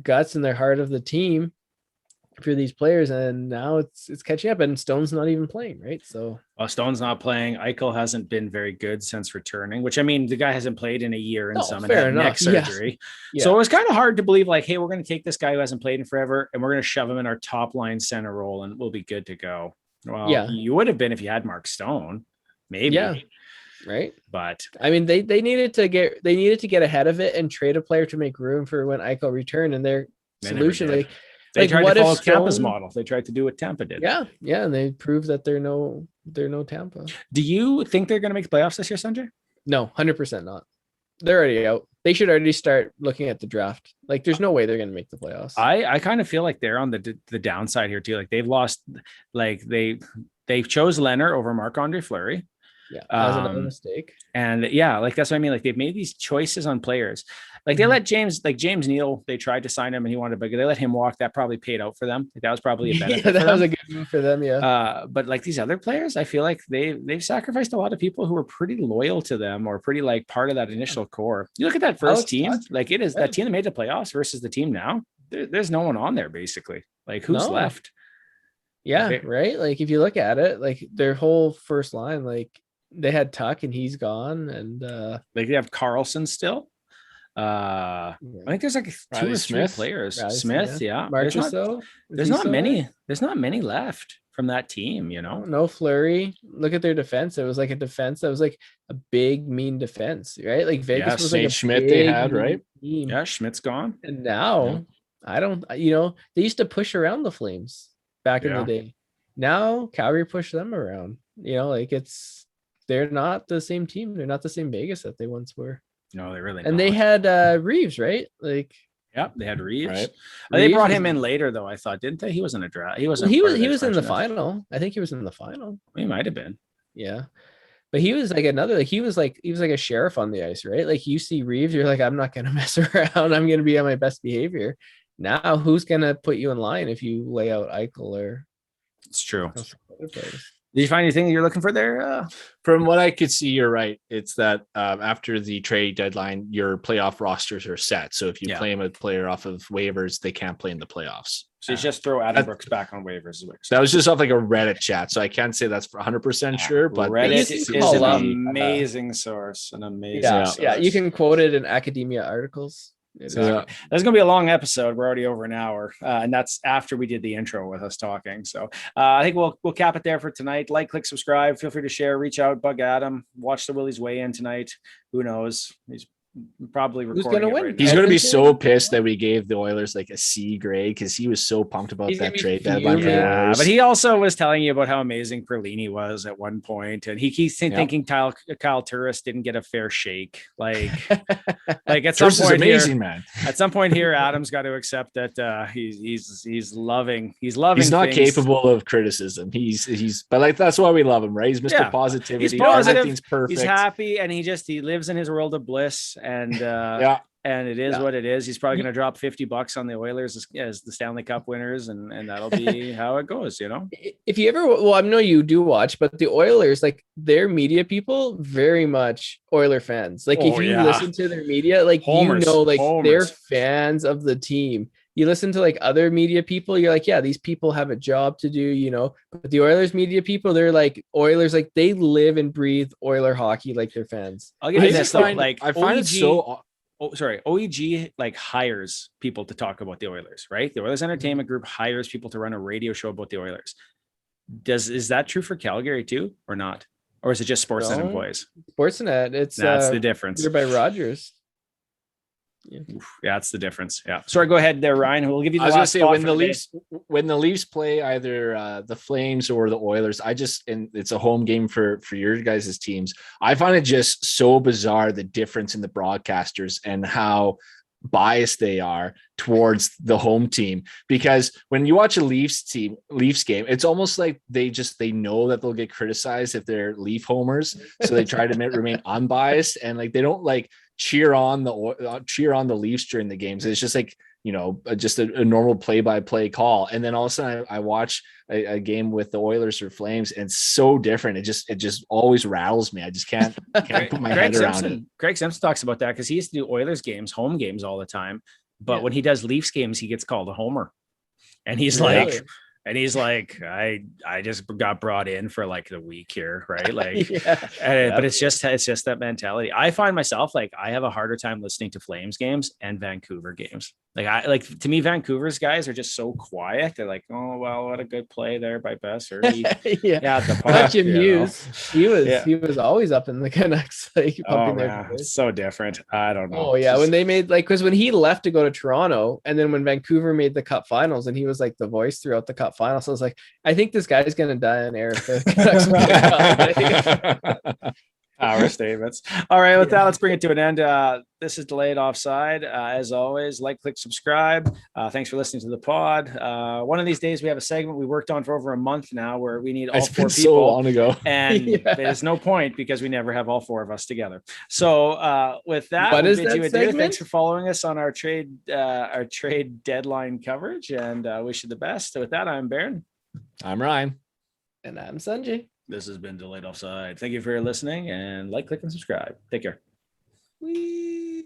guts and their heart of the team for these players, and now it's catching up, and Stone's not even playing, right? So Stone's not playing. Eichel hasn't been very good since returning, which I mean, the guy hasn't played in a year and some and had neck surgery. Yeah. So it was kind of hard to believe, like, hey, we're going to take this guy who hasn't played in forever and we're going to shove him in our top line center role and we'll be good to go. Well, you would have been if you had Mark Stone, maybe. Yeah. Right. But I mean, they needed to get ahead of it and trade a player to make room for when Eichel returned, and their solution, they tried to follow Tampa's model. They tried to do what Tampa did. Yeah, and they proved that they're no Tampa. Do you think they're going to make playoffs this year, Sunjay? No, 100% not. They're already out. They should already start looking at the draft. Like, there's no way they're going to make the playoffs. I kind of feel like they're on the downside here too. Like they've lost. Like they chose Leonard over Marc-Andre Fleury. Yeah, that was another mistake. And like that's what I mean. Like they've made these choices on players. Like they let James Neal, they tried to sign him and he wanted, but they let him walk. That probably paid out for them. Like that was probably a benefit. That was a good move for them. Yeah. But like these other players, I feel like they've sacrificed a lot of people who were pretty loyal to them or pretty like part of that initial core. You look at that first team, like it is that team that made the playoffs versus the team now. There's no one on there basically. Like who's left? Yeah, right. Like if you look at it, like their whole first line, like they had Tuck and he's gone, and like they have Carlson still. I think there's like two or three players. Smith, There's not many left from that team, No Fleury. Look at their defense. It was like a defense that was like a big, mean defense, right? Like Vegas was like a Schmidt they had, right? Team. Yeah, Schmidt's gone. And now I don't, they used to push around the Flames back in the day. Now Calgary pushed them around. They're not the same team. They're not the same Vegas that they once were. No, they really. And they had Reeves, right? Like, yeah, they had Reeves. Right. They brought him in later, though. I thought, didn't they? He wasn't a draft. He wasn't. He was in the final. I think he was in the final. He might have been. Yeah, but he was like another. He was like a sheriff on the ice, right? Like you see Reeves, you're like, I'm not gonna mess around. I'm gonna be on my best behavior. Now, who's gonna put you in line if you lay out Eichel or? It's true. Did you find anything that you're looking for there? From what I could see, you're right. It's that after the trade deadline, your playoff rosters are set. So if you claim a player off of waivers, they can't play in the playoffs. So you just throw Adam Brooks back on waivers. That was just off like a Reddit chat. So I can't say that's 100% sure, but Reddit is an amazing source. An amazing source. Yeah, you can quote it in academia articles. So that's gonna be a long episode. We're already over an hour, and that's after we did the intro with us talking. So I think we'll cap it there for tonight. Like, click, subscribe. Feel free to share. Reach out. Bug Adam. Watch the Willie's weigh in tonight. Who knows? He's probably recording. Who's gonna win? Right, he's going to be so pissed that we gave the Oilers like a C grade because he was so pumped about that trade deadline. Yeah, but he also was telling you about how amazing Perlini was at one point, and he keeps thinking Kyle Turris didn't get a fair shake. Like at some point, amazing, man. At some point here, Adam's got to accept that he's loving. He's not capable of criticism. But like that's why we love him, right? He's Mr. Positivity. He's positive. Everything's perfect. He's happy, and he lives in his world of bliss. And and it is what it is. He's probably going to drop $50 on the Oilers as the Stanley Cup winners, and that'll be how it goes, you know. If you ever, well, I know you do watch, but the Oilers, like their media people, very much Oiler fans. Like if you listen to their media, like Homers, they're fans of the team. You listen to like other media people, you're like, yeah, these people have a job to do, you know. But the Oilers media people, they're like Oilers, like they live and breathe Oiler hockey like they're fans. I'll give you this though. Like I find it so. OEG like hires people to talk about the Oilers, right? The Oilers Entertainment Group hires people to run a radio show about the Oilers. Is that true for Calgary too, or not? Or is it just Sportsnet employees? Sportsnet, that's the difference. They're by Rogers. Yeah, that's the difference. Yeah. Sorry, go ahead there, Ryan. We'll give you the last spot. When the Leafs play either the Flames or the Oilers, and it's a home game for your guys' teams. I find it just so bizarre, the difference in the broadcasters and how biased they are towards the home team. Because when you watch a Leafs game, it's almost like they know that they'll get criticized if they're Leaf homers, so they try to remain unbiased, and like they don't like cheer on the Leafs during the games. It's just like, you know, just a normal play-by-play call. And then all of a sudden I watch a game with the Oilers or Flames, and it's so different. It just always rattles me. I just can't put my head around it. Craig Simpson talks about that because he used to do Oilers games, home games all the time. But when he does Leafs games, he gets called a homer. And he's like, I just got brought in for like the week here, right? Like, but it's just that mentality. I find myself like I have a harder time listening to Flames games and Vancouver games. To me, Vancouver's guys are just so quiet. They're like, oh well, what a good play there by Besser. The puck, Jim Hughes. He was always up in the Canucks, like pumping their boys. It's so different. I don't know. Oh yeah, when they made because when he left to go to Toronto, and then when Vancouver made the Cup Finals, and he was like the voice throughout the Cup Finals. So I was like, I think this guy's gonna die in air. Power statements. All right, with that, let's bring it to an end. This is Delayed Offside. As always, like, click, subscribe. Thanks for listening to the pod. One of these days, we have a segment we worked on for over a month now where we need all four people. So long ago. And there's no point because we never have all four of us together. So with that, we'll bid you adieu. Thanks for following us on our trade deadline coverage, and wish you the best. So with that, I'm Baron. I'm Ryan. And I'm Sunjay. This has been Delayed Offside. Thank you for listening, and like, click, and subscribe. Take care. Delay.